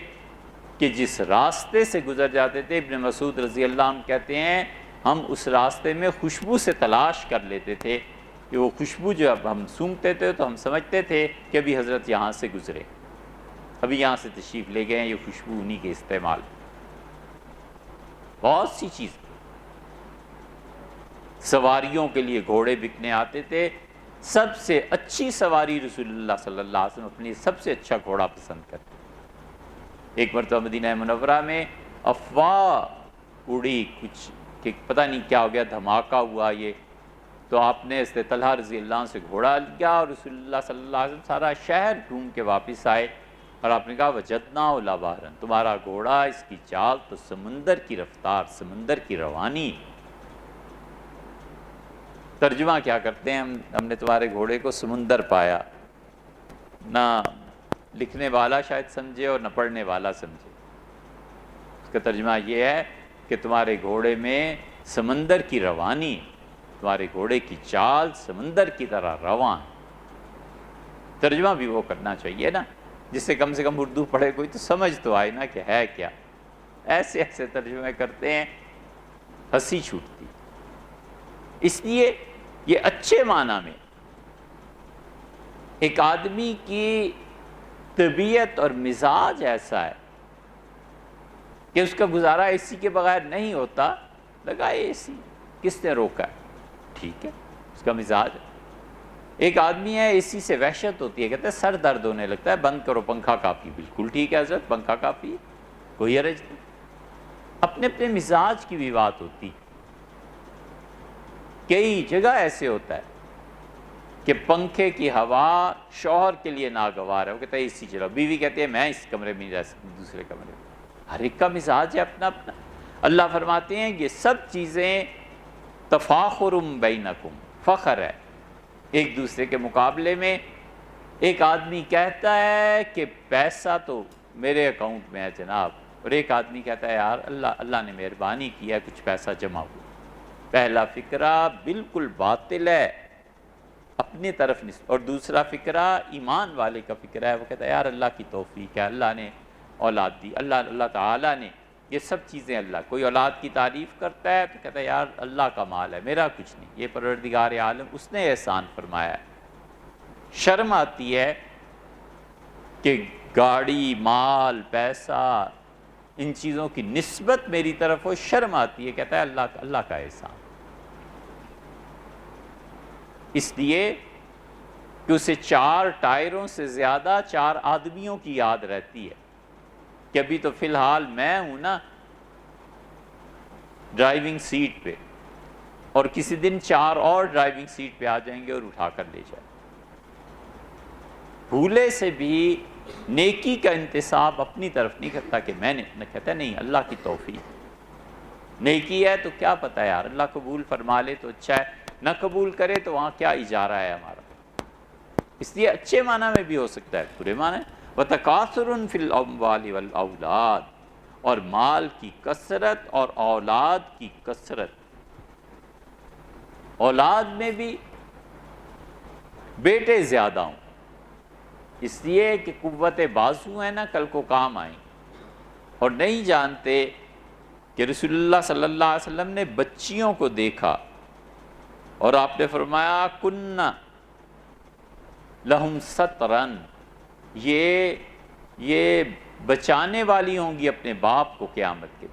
کہ جس راستے سے گزر جاتے تھے، ابن مسعود رضی اللہ عنہ کہتے ہیں ہم اس راستے میں خوشبو سے تلاش کر لیتے تھے کہ وہ خوشبو جب ہم سونگھتے تھے تو ہم سمجھتے تھے کہ ابھی حضرت یہاں سے گزرے، ابھی یہاں سے تشریف لے گئے ہیں، یہ خوشبو انہی کے استعمال۔ بہت سی چیز، سواریوں کے لیے گھوڑے بکنے آتے تھے، سب سے اچھی سواری رسول اللہ صلی اللہ علیہ وسلم اپنی سب سے اچھا گھوڑا پسند کرتے. ایک مرتبہ مدینہ منورہ میں افواہ اڑی کچھ کہ پتہ نہیں کیا ہو گیا، دھماکہ ہوا یہ، تو آپ نے حضرت طلحہ رضی اللہ عنہ سے گھوڑا لیا اور رسول اللہ صلی اللہ علیہ وسلم سارا شہر گھوم کے واپس آئے اور آپ نے کہا وجدناہ لا بحرا، تمہارا گھوڑا اس کی چال تو سمندر کی رفتار، سمندر کی روانی. ترجمہ کیا کرتے ہیں ہم نے تمہارے گھوڑے کو سمندر پایا. نہ لکھنے والا شاید سمجھے اور نہ پڑھنے والا سمجھے. اس کا ترجمہ یہ ہے کہ تمہارے گھوڑے میں سمندر کی روانی، تمہارے گھوڑے کی چال سمندر کی طرح رواں. ترجمہ بھی وہ کرنا چاہیے نا جس سے کم اردو پڑھے کوئی تو سمجھ تو آئے نا کہ ہے کیا. ایسے ایسے ترجمے کرتے ہیں ہنسی چھوٹتی. اس لیے یہ اچھے معنی میں ایک آدمی کی طبیعت اور مزاج ایسا ہے کہ اس کا گزارا اے سی کے بغیر نہیں ہوتا، لگائے اے سی، کس نے روکا ہے؟ ٹھیک ہے، اس کا مزاج ہے. ایک آدمی ہے اے سی سے وحشت ہوتی ہے، کہتا ہے سر درد ہونے لگتا ہے، بند کرو پنکھا کافی. بالکل ٹھیک ہے حضرت، پنکھا کافی ہے، کوئی حرج نہیں. اپنے اپنے مزاج کی بھی بات ہوتی. کئی جگہ ایسے ہوتا ہے کہ پنکھے کی ہوا شوہر کے لیے ناگوار ہے، وہ کہتا ہے اے سی چلاؤ، بیوی کہتی ہے میں اس کمرے میں نہیں رہ سکتی، دوسرے کمرے میں. ہر ایک کا مزاج ہے اپنا اپنا. اللہ فرماتے ہیں یہ سب چیزیں تفاخر بینکم، فخر ہے ایک دوسرے کے مقابلے میں. ایک آدمی کہتا ہے کہ پیسہ تو میرے اکاؤنٹ میں ہے جناب، اور ایک آدمی کہتا ہے یار اللہ نے مہربانی کی ہے کچھ پیسہ جمع ہوا. پہلا فکرہ بالکل باطل ہے اپنی طرف نسبت، اور دوسرا فکرہ ایمان والے کا فکرہ ہے، وہ کہتا ہے یار اللہ کی توفیق ہے، اللہ نے اولاد دی، اللہ تعالیٰ نے یہ سب چیزیں. اللہ کوئی اولاد کی تعریف کرتا ہے تو کہتا ہے یار اللہ کا مال ہے، میرا کچھ نہیں، یہ پروردگار عالم اس نے احسان فرمایا ہے. شرم آتی ہے کہ گاڑی، مال، پیسہ، ان چیزوں کی نسبت میری طرف ہو، شرم آتی ہے. کہتا ہے اللہ کا احسان. اس لیے کہ اسے 4 ٹائروں سے زیادہ 4 آدمیوں کی یاد رہتی ہے کہ ابھی تو فی الحال میں ہوں نا ڈرائیونگ سیٹ پہ، اور کسی دن 4 اور ڈرائیونگ سیٹ پہ آ جائیں گے اور اٹھا کر لے جائیں. بھولے سے بھی نیکی کا انتصاب اپنی طرف نہیں کرتا کہ میں نے، نہ کہتا نہیں اللہ کی توفیق. نیکی ہے تو کیا پتہ یار اللہ قبول فرما لے تو اچھا ہے، نہ قبول کرے تو وہاں کیا اجارہ ہے ہمارا. اس لیے اچھے معنی میں بھی ہو سکتا ہے، برے معنی. وَتَكَاثُرٌ فِي الْأَمْوَالِ وَالْأَوْلَادِ، اور مال کی کثرت اور اولاد کی کثرت. اولاد میں بھی بیٹے زیادہ ہوں، اس لیے کہ قوت بازو ہے نا کل کو کام آئیں. اور نہیں جانتے کہ رسول اللہ صلی اللہ علیہ وسلم نے بچیوں کو دیکھا اور آپ نے فرمایا کُنَّ لَهُمْ سَتْرًا، یہ بچانے والی ہوں گی اپنے باپ کو قیامت کے.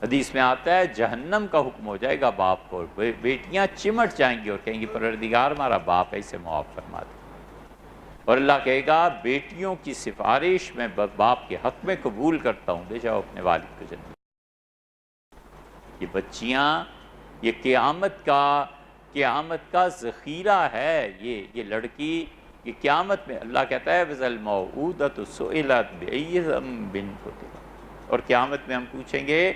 حدیث میں آتا ہے جہنم کا حکم ہو جائے گا باپ کو، بیٹیاں چمٹ جائیں گی اور کہیں گی پروردگار ہمارا باپ ہے، اسے معاف فرما دے. اور اللہ کہے گا بیٹیوں کی سفارش میں باپ کے حق میں قبول کرتا ہوں، لے جاؤ اپنے والد کو جنت. یہ بچیاں یہ قیامت کا ذخیرہ ہے. یہ لڑکی یہ قیامت میں اللہ کہتا ہے وَإِذَا الْمَوْءُودَةُ سُئِلَتْ بِأَيِّ ذَنبٍ قُتِلَتْ، اور قیامت میں ہم پوچھیں گے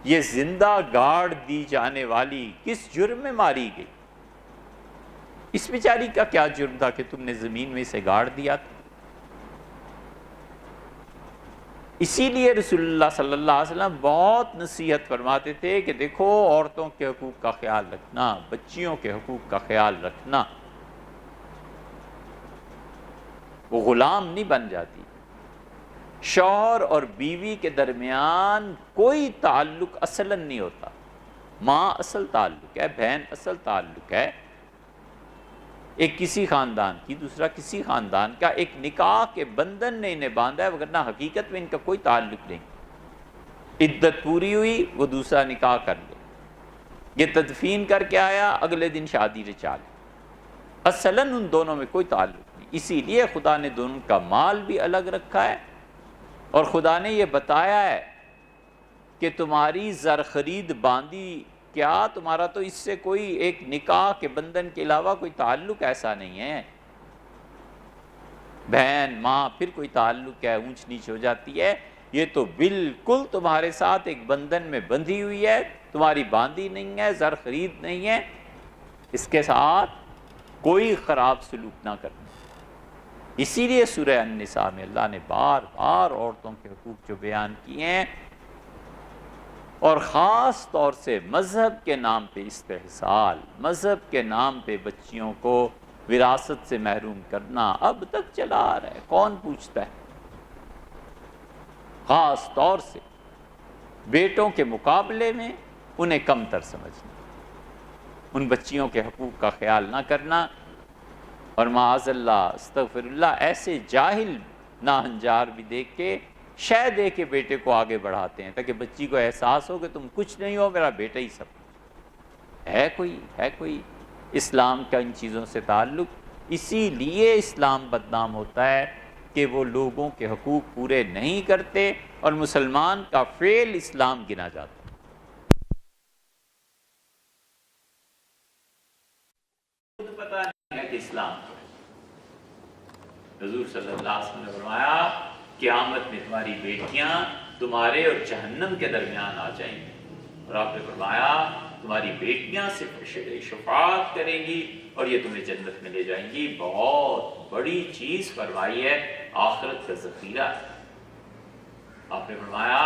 یہ زندہ گاڑ دی جانے والی کس جرم میں ماری گئی؟ اس بیچاری کا کیا جرم تھا کہ تم نے زمین میں اسے گاڑ دیا تھا؟ اسی لیے رسول اللہ صلی اللہ علیہ وسلم بہت نصیحت فرماتے تھے کہ دیکھو عورتوں کے حقوق کا خیال رکھنا، بچیوں کے حقوق کا خیال رکھنا. وہ غلام نہیں بن جاتی. شوہر اور بیوی کے درمیان کوئی تعلق اصلاً نہیں ہوتا. ماں اصل تعلق ہے، بہن اصل تعلق ہے، ایک کسی خاندان کی دوسرا کسی خاندان کا، ایک نکاح کے بندھن نے انہیں باندھا ہے، وگرنہ حقیقت میں ان کا کوئی تعلق نہیں. عدت پوری ہوئی وہ دوسرا نکاح کر لے. یہ تدفین کر کے آیا، اگلے دن شادی رچا لی، اصلاً ان دونوں میں کوئی تعلق نہیں۔ اسی لیے خدا نے دونوں کا مال بھی الگ رکھا ہے، اور خدا نے یہ بتایا ہے کہ تمہاری زر خرید باندھی، کیا تمہارا تو اس سے کوئی ایک نکاح کے بندھن کے علاوہ کوئی تعلق ایسا نہیں ہے، بہن ماں پھر کوئی تعلق ہے، اونچ نیچ ہو جاتی ہے، یہ تو بالکل تمہارے ساتھ ایک بندھن میں بندھی ہوئی ہے، تمہاری باندھی نہیں ہے، زر خرید نہیں ہے، اس کے ساتھ کوئی خراب سلوک نہ کرنا۔ اسی لیے سورہ النساء میں اللہ نے بار بار عورتوں کے حقوق جو بیان کیے ہیں، اور خاص طور سے مذہب کے نام پہ استحصال، مذہب کے نام پہ بچیوں کو وراثت سے محروم کرنا اب تک چلا آ رہا ہے، کون پوچھتا ہے؟ خاص طور سے بیٹوں کے مقابلے میں انہیں کم تر سمجھنا، ان بچیوں کے حقوق کا خیال نہ کرنا، اور معاذ اللہ استغفر اللہ ایسے جاہل ناہنجار بھی دیکھ کے شے دے کے بیٹے کو آگے بڑھاتے ہیں تاکہ بچی کو احساس ہو کہ تم کچھ نہیں ہو، میرا بیٹا ہی سب کچھ ہے۔ کوئی اسلام کا ان چیزوں سے تعلق؟ اسی لیے اسلام بدنام ہوتا ہے کہ وہ لوگوں کے حقوق پورے نہیں کرتے، اور مسلمان کا فعل اسلام گنا جاتا ہے۔ خود پتہ نہیں ہے کہ اسلام حضور صلی اللہ علیہ وسلم نے فرمایا قیامت میں تمہاری بیٹیاں تمہارے اور جہنم کے درمیان آ جائیں گی، اور آپ نے فرمایا تمہاری بیٹیاں سے شفاعت کریں گی اور یہ تمہیں جنت میں لے جائیں گی۔ بہت بڑی چیز فرمائی ہے، آخرت کا ذخیرہ۔ آپ نے فرمایا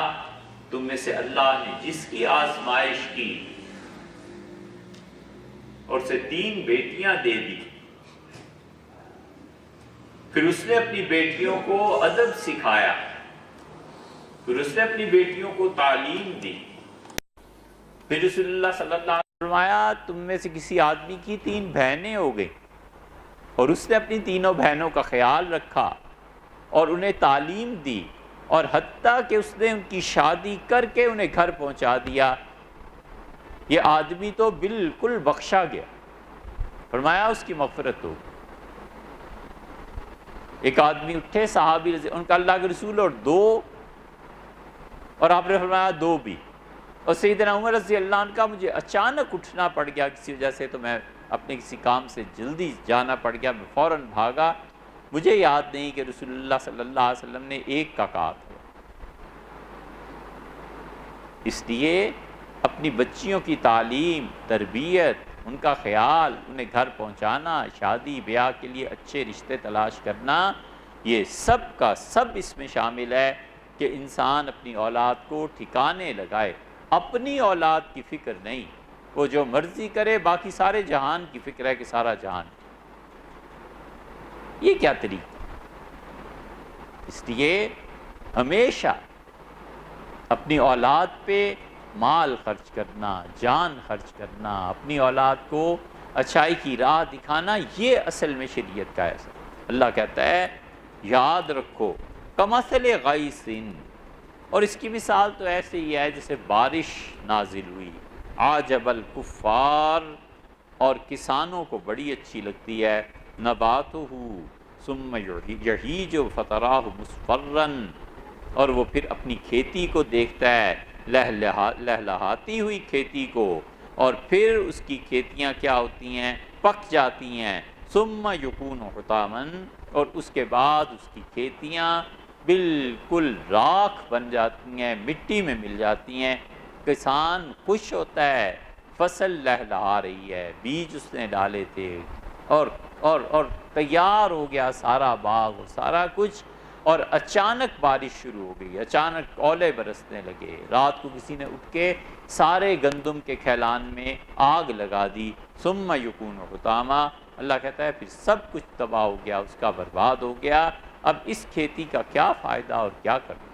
تم میں سے اللہ نے جس کی آزمائش کی اور اسے 3 بیٹیاں دے دی، پھر اس نے اپنی بیٹیوں کو ادب سکھایا، پھر اس نے اپنی بیٹیوں کو تعلیم دی، پھر رسول اللہ صلی اللہ علیہ وسلم نے فرمایا تم میں سے کسی آدمی کی 3 بہنیں ہو گئی، اور اس نے اپنی تینوں بہنوں کا خیال رکھا اور انہیں تعلیم دی، اور حتیٰ کہ اس نے ان کی شادی کر کے انہیں گھر پہنچا دیا، یہ آدمی تو بالکل بخشا گیا، فرمایا اس کی مغفرت ہو۔ ایک آدمی اٹھے صحابی ان کا اللہ کے رسول اور 2، اور آپ نے فرمایا 2 بھی، اور سیدنا عمر رضی اللہ عنہ کا مجھے اچانک اٹھنا پڑ گیا کسی وجہ سے، تو میں اپنے کسی کام سے جلدی جانا پڑ گیا، میں فوراً بھاگا، مجھے یاد نہیں کہ رسول اللہ صلی اللہ علیہ وسلم نے 1 کا کہا تھا۔ اس لیے اپنی بچیوں کی تعلیم، تربیت، ان کا خیال، انہیں گھر پہنچانا، شادی بیاہ کے لیے اچھے رشتے تلاش کرنا، یہ سب کا سب اس میں شامل ہے کہ انسان اپنی اولاد کو ٹھکانے لگائے، اپنی اولاد کی فکر نہیں، وہ جو مرضی کرے، باقی سارے جہان کی فکر ہے کہ سارا جہان۔ یہ کیا طریقہ؟ اس لیے ہمیشہ اپنی اولاد پہ مال خرچ کرنا، جان خرچ کرنا، اپنی اولاد کو اچھائی کی راہ دکھانا، یہ اصل میں شریعت کا ایسا۔ اللہ کہتا ہے یاد رکھو کمثل غیث، اور اس کی مثال تو ایسے ہی ہے جیسے بارش نازل ہوئی، عجب الکفار، اور کسانوں کو بڑی اچھی لگتی ہے، نباتہ ثم یہیج فتراہ مصفرا، اور وہ پھر اپنی کھیتی کو دیکھتا ہے، لہلہاتی ہوئی کھیتی کو، اور پھر اس کی کھیتیاں کیا ہوتی ہیں؟ پک جاتی ہیں، ثم یکون حطاما، اور اس کے بعد اس کی کھیتیاں بالکل راکھ بن جاتی ہیں، مٹی میں مل جاتی ہیں، کسان خوش ہوتا ہے، فصل لہلہا رہی ہے، بیج اس نے ڈالے تھے، اور تیار ہو گیا سارا باغ اور سارا کچھ، اور اچانک بارش شروع ہو گئی، اچانک اولے برسنے لگے، رات کو کسی نے اٹھ کے سارے گندم کے کھیلان میں آگ لگا دی، ثم یکون حطاما، اللہ کہتا ہے پھر سب کچھ تباہ ہو گیا، اس کا برباد ہو گیا، اب اس کھیتی کا کیا فائدہ اور کیا کرنا؟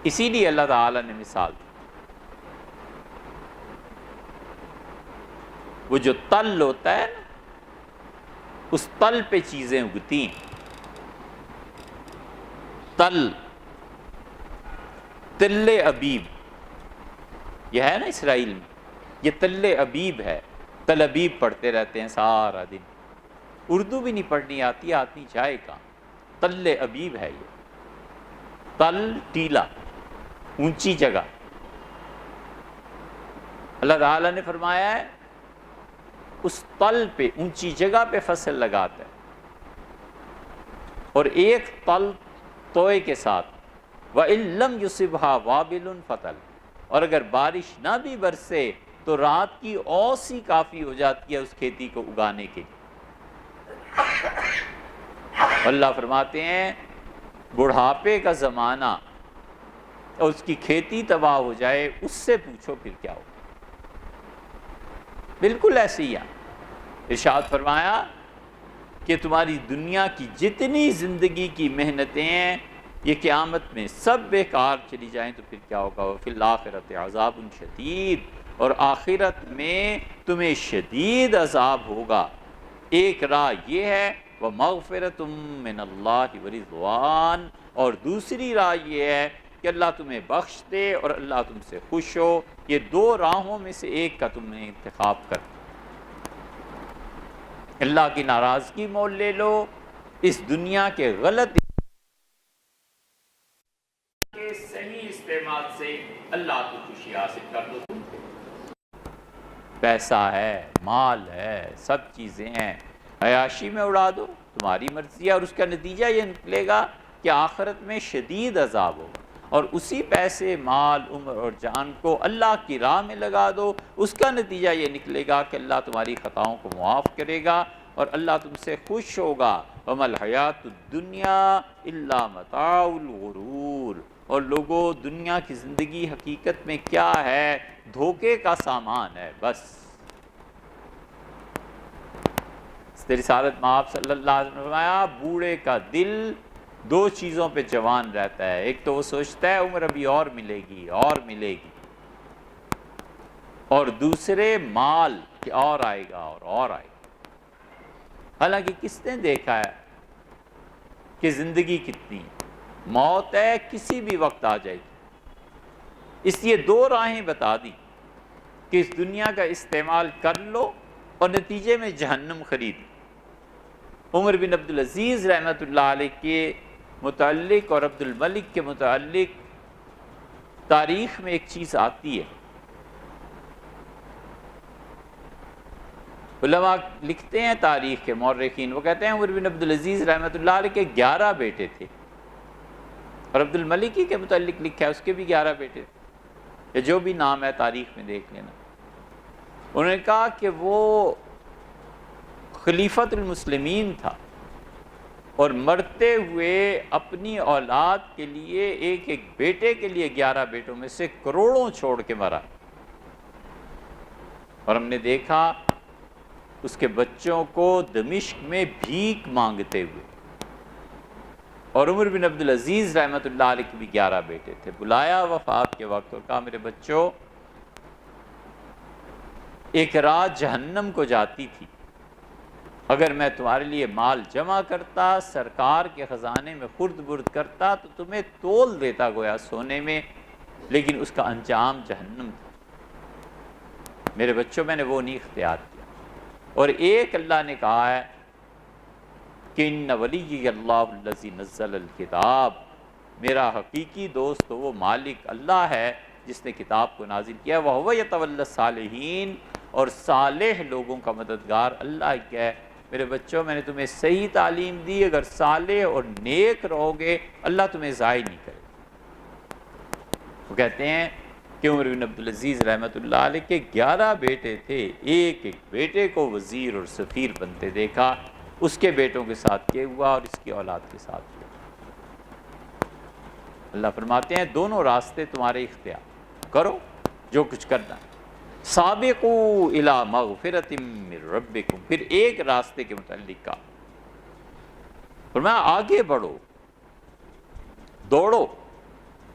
اسی لیے اللہ تعالیٰ نے مثال دی، وہ جو تل ہوتا ہے نا، اس تل پہ چیزیں اگتی ہیں، تل ابیب، یہ ہے نا اسرائیل میں، یہ تل ابیب ہے، تل ابیب پڑھتے رہتے ہیں سارا دن، اردو بھی نہیں پڑھنی آتی، آتی جائے کہاں، تل ابیب ہے یہ، تل ٹیلا، اونچی جگہ۔ اللہ تعالیٰ نے فرمایا ہے اس تل پہ، اونچی جگہ پہ فصل لگاتا ہے، اور ایک تل توئے کے ساتھ، وَإِن لَّمْ يُصِبْهَا وَابِلٌ فَطَلٌ، اور اگر بارش نہ بھی برسے تو رات کی اوس ہی کافی ہو جاتی ہے اس کھیتی کو اگانے کے لیے۔ اللہ فرماتے ہیں بڑھاپے کا زمانہ اور اس کی کھیتی تباہ ہو جائے، اس سے پوچھو پھر کیا ہو۔ بالکل ایسے ہی ہے، ارشاد فرمایا کہ تمہاری دنیا کی جتنی زندگی کی محنتیں ہیں یہ قیامت میں سب بیکار چلی جائیں تو پھر کیا ہوگا؟ وَفِي الْآخِرَةِ عَذَابٌ شَدِيدٌ، اور آخرت میں تمہیں شدید عذاب ہوگا۔ ایک راہ یہ ہے وَمَغْفِرَةٌ مِّنَ اللَّهِ وَرِضْوَانٌ، اور دوسری راہ یہ ہے کہ اللہ تمہیں بخش دے اور اللہ تم سے خوش ہو۔ یہ دو راہوں میں سے ایک کا تم نے انتخاب کر، اللہ کی ناراضگی مول لے لو، اس دنیا کے غلط کے صحیح استعمال سے اللہ کو خوشی حاصل کر دو۔ تم پیسہ ہے، مال ہے، سب چیزیں ہیں، عیاشی میں اڑا دو، تمہاری مرضی ہے، اور اس کا نتیجہ یہ نکلے گا کہ آخرت میں شدید عذاب ہوگا۔ اور اسی پیسے، مال، عمر اور جان کو اللہ کی راہ میں لگا دو، اس کا نتیجہ یہ نکلے گا کہ اللہ تمہاری خطاؤں کو معاف کرے گا اور اللہ تم سے خوش ہوگا۔ وَمَا الْحَيَاةُ الدُّنْيَا إِلَّا مَتَاعُ الْغُرُورِ، اور لوگوں دنیا کی زندگی حقیقت میں کیا ہے؟ دھوکے کا سامان ہے بس۔ رسالت مآب صلی اللہ علیہ وسلم نے فرمایا بوڑھے کا دل دو چیزوں پہ جوان رہتا ہے، ایک تو وہ سوچتا ہے عمر ابھی اور ملے گی اور ملے گی، اور دوسرے مال کہ اور آئے گا اور آئے گا۔ حالانکہ کس نے دیکھا ہے کہ زندگی کتنی ہے؟ موت ہے، کسی بھی وقت آ جائے گی۔ اس لیے دو راہیں بتا دی کہ اس دنیا کا استعمال کر لو اور نتیجے میں جہنم خرید۔ عمر بن عبدالعزیز رحمۃ اللہ علیہ کے متعلق اور عبد الملک کے متعلق تاریخ میں ایک چیز آتی ہے، علماء لکھتے ہیں تاریخ کے مورخین، وہ کہتے ہیں عمر بن عبدالعزیز رحمۃ اللہ علیہ کے 11 بیٹے تھے، اور عبد الملک کے متعلق لکھا ہے اس کے بھی 11 بیٹے تھے، یا جو بھی نام ہے تاریخ میں دیکھ لینا۔ انہوں نے کہا کہ وہ خلیفۃ المسلمین تھا اور مرتے ہوئے اپنی اولاد کے لیے ایک ایک بیٹے کے لیے 11 بیٹوں میں سے کروڑوں چھوڑ کے مرا، اور ہم نے دیکھا اس کے بچوں کو دمشق میں بھیک مانگتے ہوئے۔ اور عمر بن عبدالعزیز رحمۃ اللہ علیہ کے بھی 11 بیٹے تھے، بلایا وفات کے وقت اور کہا میرے بچوں، ایک رات جہنم کو جاتی تھی، اگر میں تمہارے لیے مال جمع کرتا، سرکار کے خزانے میں خرد برد کرتا تو تمہیں تول دیتا گویا سونے میں، لیکن اس کا انجام جہنم تھا۔ میرے بچوں، میں نے وہ نہیں اختیار کیا۔ اور ایک اللہ نے کہا ہے کہ ان ولی اللہ الذی نزل الکتاب، میرا حقیقی دوست وہ مالک اللہ ہے جس نے کتاب کو نازل کیا، وَهُوَ يَتَوَلَّى الصَّالِحِينَ، اور صالح لوگوں کا مددگار اللہ کیا ہے۔ میرے بچوں، میں نے تمہیں صحیح تعلیم دی، اگر صالح اور نیک رہو گے اللہ تمہیں ضائع نہیں کرے۔ وہ کہتے ہیں کہ عمر بن عبدالعزیز رحمۃ اللہ علیہ کے 11 بیٹے تھے، ایک ایک بیٹے کو وزیر اور سفیر بنتے دیکھا، اس کے بیٹوں کے ساتھ یہ ہوا اور اس کی اولاد کے ساتھ ہوا۔ اللہ فرماتے ہیں دونوں راستے تمہارے اختیار، کرو جو کچھ کرنا ہے۔ سابقوا الی مغفرۃ من ربکم، پھر ایک راستے کے متعلق کہا، فرمایا آگے بڑھو، دوڑو،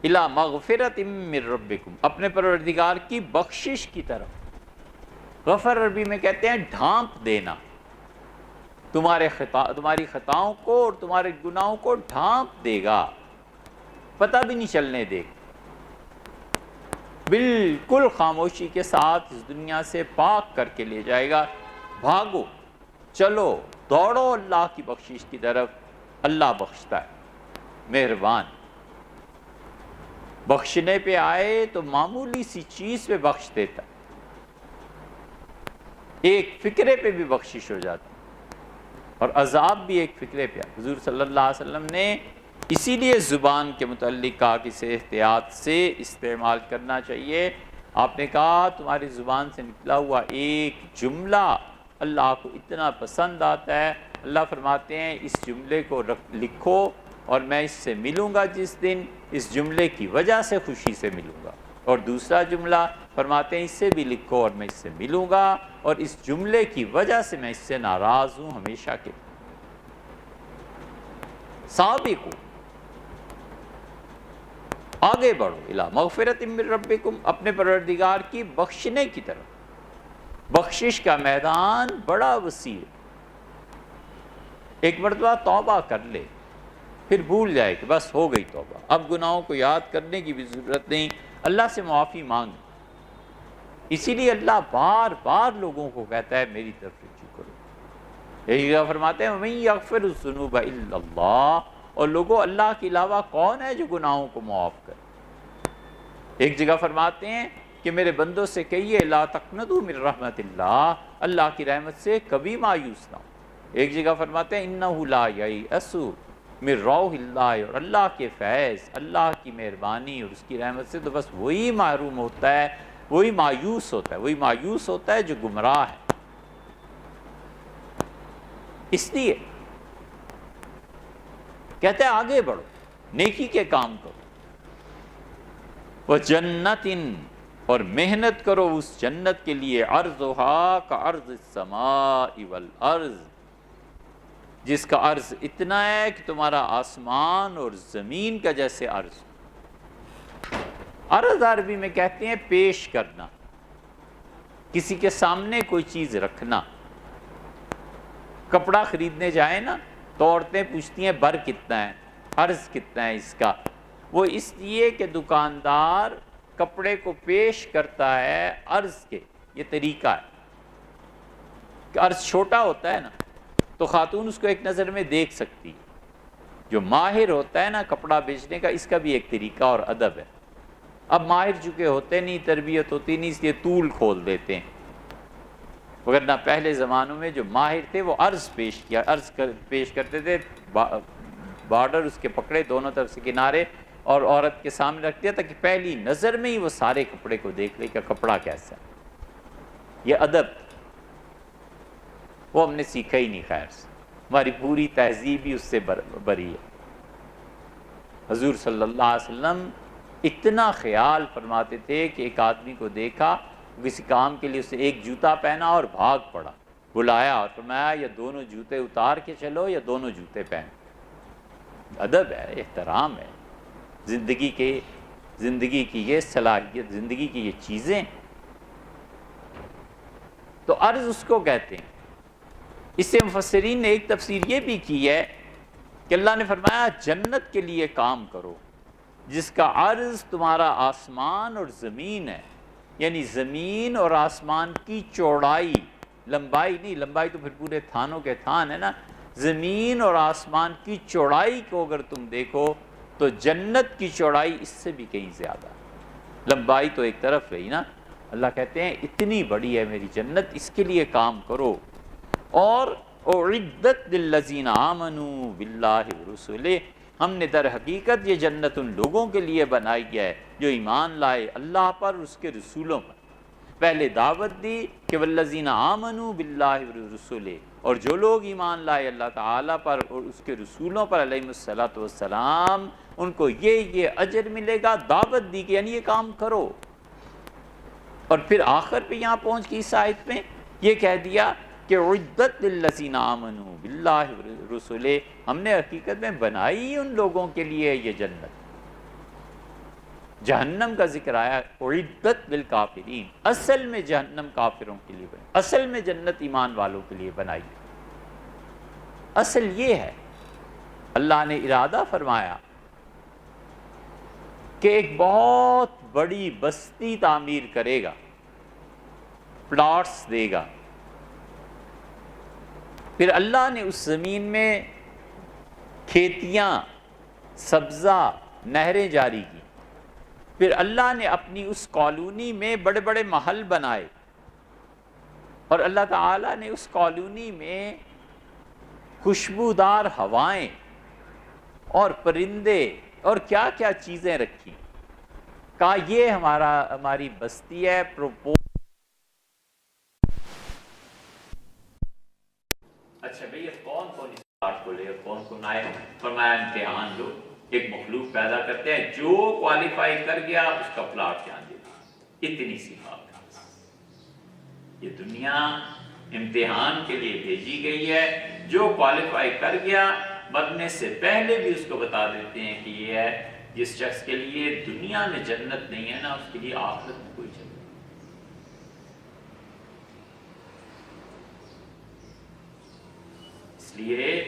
الی مغفرۃ من ربکم، اپنے پروردگار کی بخشش کی طرف۔ غفر عربی میں کہتے ہیں ڈھانپ دینا، تمہاری خطاؤں کو اور تمہارے گناہوں کو ڈھانپ دے گا، پتہ بھی نہیں چلنے دے گا۔ بالکل خاموشی کے ساتھ اس دنیا سے پاک کر کے لے جائے گا۔ بھاگو، چلو، دوڑو اللہ کی بخشش کی طرف۔ اللہ بخشتا ہے، مہربان، بخشنے پہ آئے تو معمولی سی چیز پہ بخش دیتا ہے، ایک فکرے پہ بھی بخشش ہو جاتی، اور عذاب بھی ایک فکرے پہ۔ حضور صلی اللہ علیہ وسلم نے اسی لیے زبان کے متعلق کہا کہ اسے احتیاط سے استعمال کرنا چاہیے۔ آپ نے کہا تمہاری زبان سے نکلا ہوا ایک جملہ اللہ کو اتنا پسند آتا ہے، اللہ فرماتے ہیں اس جملے کو لکھو اور میں اس سے ملوں گا جس دن، اس جملے کی وجہ سے خوشی سے ملوں گا۔ اور دوسرا جملہ فرماتے ہیں اس سے بھی لکھو اور میں اس سے ملوں گا، اور اس جملے کی وجہ سے میں اس سے ناراض ہوں ہمیشہ کے۔ سابقو، آگے بڑھو، الی مغفرۃ من ربکم، اپنے پروردگار کی بخشنے کی طرف۔ بخشش کا میدان بڑا وسیع ہے۔ ایک مرتبہ توبہ کر لے، پھر بھول جائے کہ بس ہو گئی توبہ، اب گناہوں کو یاد کرنے کی بھی ضرورت نہیں، اللہ سے معافی مانگ۔ اسی لیے اللہ بار بار لوگوں کو کہتا ہے میری طرف رجوع کرو۔ یہی جگہ فرماتے ہیں وَمَن يَغْفِرُ الذُّنُوبَ إِلَّا اللَّهُ، اور لوگوں اللہ کے علاوہ کون ہے جو گناہوں کو معاف کرے۔ ایک جگہ فرماتے ہیں کہ میرے بندوں سے کہیے لا تقنطوا من رحمت اللہ، اللہ کی رحمت سے کبھی مایوس نہ ہو۔ ایک جگہ فرماتے ہیں انہ لا ییأس من روح اللہ، اور اللہ کے فیض، اللہ کی مہربانی اور اس کی رحمت سے تو بس وہی محروم ہوتا ہے، وہی مایوس ہوتا ہے، وہی مایوس ہوتا ہے جو گمراہ ہے۔ اس لیے کہتے ہیں آگے بڑھو، نیکی کے کام کرو، وَجَنَّتٍ، اور محنت کرو اس جنت کے لیے، عرضها كعرض السماء والارض، جس کا عرض اتنا ہے کہ تمہارا آسمان اور زمین کا جیسے عرض۔ عرض عربی میں کہتے ہیں پیش کرنا، کسی کے سامنے کوئی چیز رکھنا۔ کپڑا خریدنے جائیں نا تو عورتیں پوچھتی ہیں بر کتنا ہے، عرض کتنا ہے اس کا۔ وہ اس لیے کہ دکاندار کپڑے کو پیش کرتا ہے عرض کے، یہ طریقہ ہے کہ عرض چھوٹا ہوتا ہے نا تو خاتون اس کو ایک نظر میں دیکھ سکتی ہے۔ جو ماہر ہوتا ہے نا کپڑا بیچنے کا، اس کا بھی ایک طریقہ اور ادب ہے۔ اب ماہر چونکہ ہوتے نہیں، تربیت ہوتی نہیں، اس لیے طول کھول دیتے ہیں، وگرنہ پہلے زمانوں میں جو ماہر تھے وہ عرض پیش کیا، پیش کرتے تھے، بارڈر اس کے پکڑے دونوں طرف سے کنارے، اور عورت کے سامنے رکھ دیا تاکہ پہلی نظر میں ہی وہ سارے کپڑے کو دیکھ لے کہ کپڑا کیسا ہے۔ یہ ادب وہ ہم نے سیکھا ہی نہیں، خیر سے ہماری پوری تہذیب ہی اس سے بری ہے۔ حضور صلی اللہ علیہ وسلم اتنا خیال فرماتے تھے کہ ایک آدمی کو دیکھا کسی کام کے لیے، اسے ایک جوتا پہنا اور بھاگ پڑا، بلایا اور فرمایا یا دونوں جوتے اتار کے چلو یا دونوں جوتے پہن۔ ادب ہے، احترام ہے، زندگی کی یہ صلاحیت، زندگی کی یہ چیزیں، تو عرض اس کو کہتے ہیں۔ اس سے مفسرین نے ایک تفسیر یہ بھی کی ہے کہ اللہ نے فرمایا جنت کے لیے کام کرو جس کا عرض تمہارا آسمان اور زمین ہے، یعنی زمین اور آسمان کی چوڑائی، لمبائی نہیں، لمبائی تو پھر پورے تھانوں کے تھان ہے نا، زمین اور آسمان کی چوڑائی کو اگر تم دیکھو تو جنت کی چوڑائی اس سے بھی کہیں زیادہ، لمبائی تو ایک طرف رہی نا۔ اللہ کہتے ہیں اتنی بڑی ہے میری جنت، اس کے لیے کام کرو۔ اور اعدت للذین آمنوا باللہ ورسلہ، ہم نے در حقیقت یہ جنت ان لوگوں کے لیے بنائی ہے جو ایمان لائے اللہ پر اور اس کے رسولوں پر۔ پہلے دعوت دی کہ والذین آمنوا باللہ ورسلہ، اور جو لوگ ایمان لائے اللہ تعالیٰ پر اور اس کے رسولوں پر علیہم الصلاۃ والسلام، ان کو یہ اجر ملے گا۔ دعوت دی کہ یعنی یہ کام کرو، اور پھر آخر پہ یہاں پہنچ کے اس آیت میں یہ کہہ دیا کہ عدت للذین آمنوا باللہ ورسلہ، ہم نے حقیقت میں بنائی ان لوگوں کے لیے یہ جنت۔ جہنم کا ذکر آیا، اعدت للکافرین، اصل میں جہنم کافروں کے لیے بنائی، اصل میں جنت ایمان والوں کے لیے بنائی۔ اصل یہ ہے، اللہ نے ارادہ فرمایا کہ ایک بہت بڑی بستی تعمیر کرے گا، پلاٹس دے گا. پھر اللہ نے اس زمین میں کھیتیاں، سبزہ، نہریں جاری کی. پھر اللہ نے اپنی اس کالونی میں بڑے بڑے محل بنائے، اور اللہ تعالیٰ نے اس کالونی میں خوشبودار ہوائیں اور پرندے اور کیا کیا چیزیں رکھی. کہا یہ ہماری بستی ہے. اچھا بھئی اب کون کون اس پلاٹ کو لے اور کون کون آئے؟ فرمایا امتحان لو. ایک مخلوق پیدا کرتے ہیں، جو کوالیفائی کر گیا اس کا پلاٹ جان دے. اتنی سی بات ہے. یہ دنیا امتحان کے لیے بھیجی گئی ہے. جو کوالیفائی کر گیا، مرنے سے پہلے بھی اس کو بتا دیتے ہیں کہ یہ ہے. جس شخص کے لیے دنیا میں جنت نہیں ہے نا، اس کے لیے آخرت میں کوئی جنت نہیں. اس لیے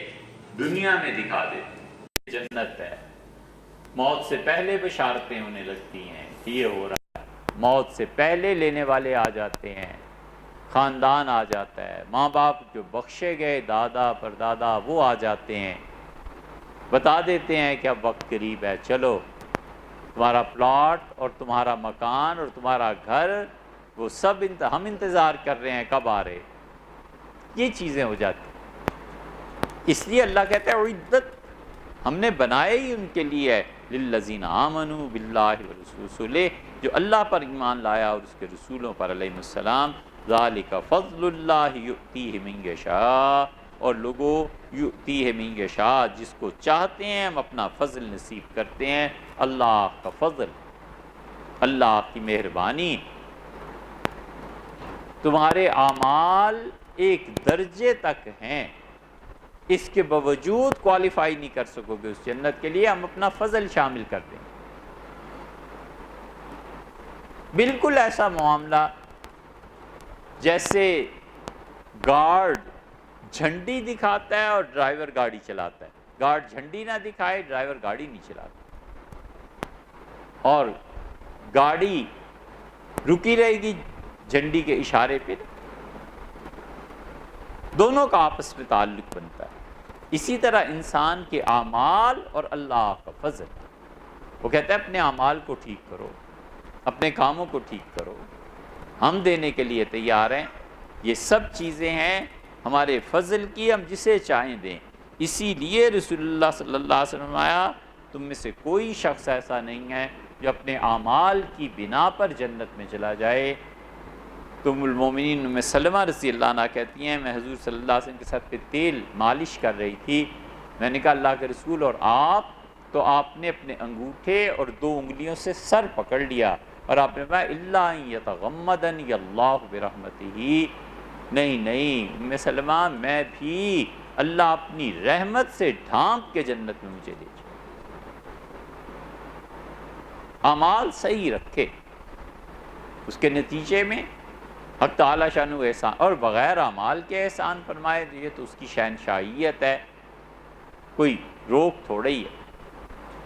دنیا میں دکھا دیتے ہیں جنت ہے. موت سے پہلے بشارتیں ہونے لگتی ہیں، یہ ہو رہا ہے. موت سے پہلے لینے والے آ جاتے ہیں، خاندان آ جاتا ہے، ماں باپ جو بخشے گئے، دادا پردادا، وہ آ جاتے ہیں، بتا دیتے ہیں کہ اب وقت قریب ہے، چلو تمہارا پلاٹ اور تمہارا مکان اور تمہارا گھر وہ سب ہم انتظار کر رہے ہیں، کب آ رہے. یہ چیزیں ہو جاتی. اس لیے اللہ کہتا ہے عدت ہم نے بنائے ہی ان کے لیے للذین آمنوا باللہ ورسولہ، جو اللہ پر ایمان لایا اور اس کے رسولوں پر علیہ السلام. ذالک فضل اللہ یؤتیہ من یشاء، اور لوگوں یؤتیہ من یشاء، جس کو چاہتے ہیں ہم اپنا فضل نصیب کرتے ہیں. اللہ کا فضل، اللہ کی مہربانی. تمہارے اعمال ایک درجے تک ہیں، اس کے باوجود کوالیفائی نہیں کر سکو گے اس جنت کے لیے، ہم اپنا فضل شامل کر دیں. بالکل ایسا معاملہ جیسے گارڈ جھنڈی دکھاتا ہے اور ڈرائیور گاڑی چلاتا ہے. گارڈ جھنڈی نہ دکھائے، ڈرائیور گاڑی نہیں چلاتا، اور گاڑی رکی رہے گی جھنڈی کے اشارے پہ. دونوں کا آپس میں تعلق بنتا ہے. اسی طرح انسان کے اعمال اور اللہ کا فضل. وہ کہتا ہے اپنے اعمال کو ٹھیک کرو، اپنے کاموں کو ٹھیک کرو، ہم دینے کے لیے تیار ہیں. یہ سب چیزیں ہیں ہمارے فضل کی، ہم جسے چاہیں دیں. اسی لیے رسول اللہ صلی اللہ علیہ وسلم آیا تم میں سے کوئی شخص ایسا نہیں ہے جو اپنے اعمال کی بنا پر جنت میں چلا جائے. تو ام المومنین ام سلمہ رضی اللہ عنہ کہتی ہیں میں حضور صلی اللہ علیہ وسلم کے ساتھ پہ تیل مالش کر رہی تھی. میں نے کہا اللہ کے رسول اور آپ؟ تو آپ نے اپنے انگوٹھے اور 2 انگلیوں سے سر پکڑ لیا اور آپ نے کہا الا ان یتغمدنی اللہ برحمتہ. نہیں ام سلمہ، میں بھی اللہ اپنی رحمت سے ڈھانپ کے جنت میں مجھے لے جائے. اعمال صحیح رکھے، اس کے نتیجے میں حق تعالی شانہ احسان، اور بغیر اعمال کے احسان فرمائے یہ تو اس کی شہنشاہیت ہے، کوئی روک تھوڑا ہی ہے،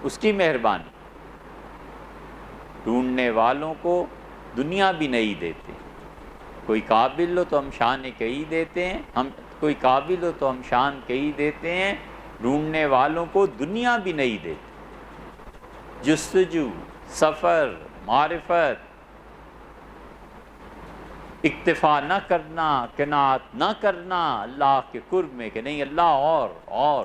اس کی مہربانی. ڈھونڈنے والوں کو دنیا بھی نہیں دیتے. کوئی قابل ہو تو ہم شان کہی دیتے ہیں، کوئی قابل ہو تو ہم شان کہی دیتے ہیں. ڈھونڈنے والوں کو دنیا بھی نہیں دیتے. جستجو، سفر، معرفت، اکتفا نہ کرنا، قناعت نہ کرنا اللہ کے قرب میں کہ نہیں اللہ اور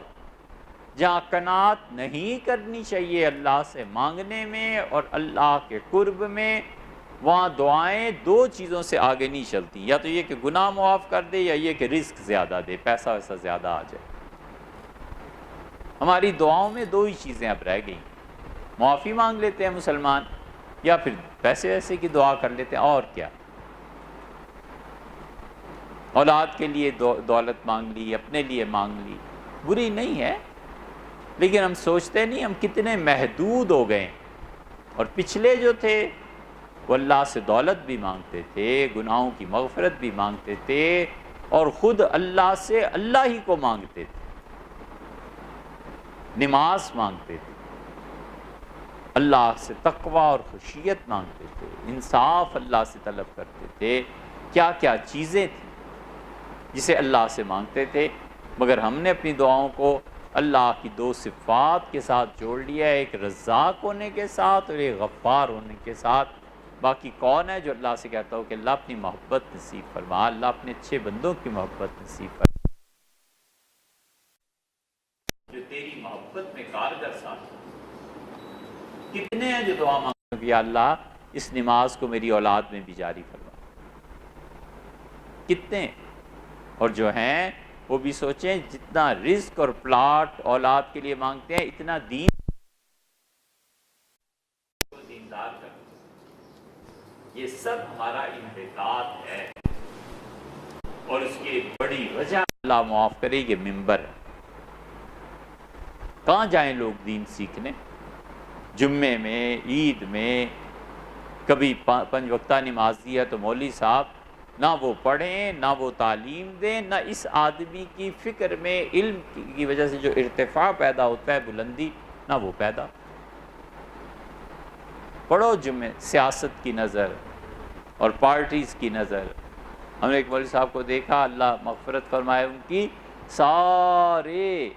جہاں قناعت نہیں کرنی چاہیے اللہ سے مانگنے میں اور اللہ کے قرب میں، وہاں دعائیں 2 چیزوں سے آگے نہیں چلتی، یا تو یہ کہ گناہ معاف کر دے یا یہ کہ رزق زیادہ دے، پیسہ ویسا زیادہ آ جائے. ہماری دعاؤں میں 2 ہی چیزیں اب رہ گئیں. معافی مانگ لیتے ہیں مسلمان، یا پھر پیسے ویسے کی دعا کر لیتے ہیں، اور کیا. اولاد کے لیے دولت مانگ لی، اپنے لیے مانگ لی، بری نہیں ہے، لیکن ہم سوچتے نہیں ہم کتنے محدود ہو گئے. اور پچھلے جو تھے وہ اللہ سے دولت بھی مانگتے تھے، گناہوں کی مغفرت بھی مانگتے تھے، اور خود اللہ سے اللہ ہی کو مانگتے تھے، نماز مانگتے تھے. اللہ سے تقوی اور خشیت مانگتے تھے، انصاف اللہ سے طلب کرتے تھے، کیا کیا چیزیں تھیں جسے اللہ سے مانگتے تھے، مگر ہم نے اپنی دعاؤں کو اللہ کی دو صفات کے ساتھ جوڑ لیا ہے، ایک رزاق ہونے کے ساتھ اور ایک غفار ہونے کے ساتھ۔ باقی کون ہے جو اللہ سے کہتا ہو کہ اللہ اپنی محبت نصیب فرما، اللہ اپنے اچھے بندوں کی محبت نصیب فرما، جو تیری محبت میں کارگر ساتھ۔ کتنے ہیں جو دعا مانگتے ہیں یا اللہ اس نماز کو میری اولاد میں بھی جاری فرما، کتنے؟ اور جو ہیں وہ بھی سوچیں جتنا رزق اور پلاٹ اولاد کے لیے مانگتے ہیں اتنا دین دیندار کر، یہ سب ہمارا انحطاط ہے، اور اس کی ایک بڑی وجہ اللہ معاف کرے یہ ممبر ہے۔ کہاں جائیں لوگ دین سیکھنے؟ جمعے میں، عید میں، کبھی 5 وقتہ نماز دی ہے تو مولوی صاحب نہ وہ پڑھیں، نہ وہ تعلیم دیں، نہ اس آدمی کی فکر میں علم کی وجہ سے جو ارتفاع پیدا ہوتا ہے، بلندی، نہ وہ پیدا۔ پڑھو جمعے، سیاست کی نظر اور پارٹیز کی نظر۔ ہم نے ایک مولوی صاحب کو دیکھا، اللہ مغفرت فرمائے ان کی، سارے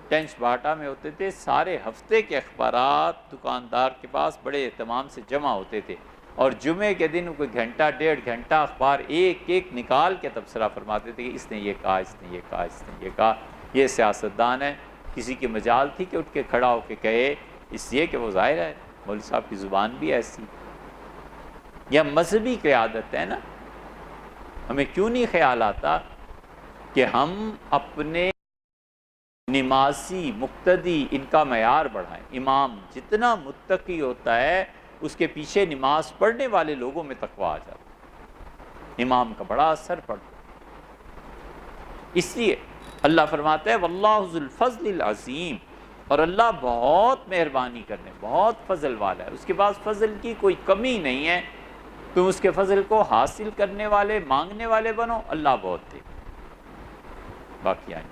ٹینچ باٹا میں ہوتے تھے، سارے ہفتے کے اخبارات دکاندار کے پاس بڑے اہتمام سے جمع ہوتے تھے، اور جمعے کے دن کوئی گھنٹہ 1.5 گھنٹہ اخبار ایک ایک نکال کے تبصرہ فرماتے تھے کہ اس نے یہ کہا، اس نے یہ کہا، اس نے یہ کہا۔ یہ سیاستدان ہے، کسی کی مجال تھی کہ اٹھ کے کھڑا ہو کے کہے، اس لیے کہ وہ ظاہر ہے مولوی صاحب کی زبان بھی ایسی۔ یہ مذہبی قیادت ہے نا، ہمیں کیوں نہیں خیال آتا کہ ہم اپنے نمازی مقتدی ان کا معیار بڑھائیں۔ امام جتنا متقی ہوتا ہے اس کے پیچھے نماز پڑھنے والے لوگوں میں تقویٰ آ جاتا ہے، امام کا بڑا اثر پڑتا ہے۔ اس لیے اللہ فرماتا ہے واللہ ذو الفضل العظیم، اور اللہ بہت مہربانی کرنے، بہت فضل والا ہے، اس کے پاس فضل کی کوئی کمی نہیں ہے، تم اس کے فضل کو حاصل کرنے والے، مانگنے والے بنو، اللہ بہت دے۔ باقی آئیں۔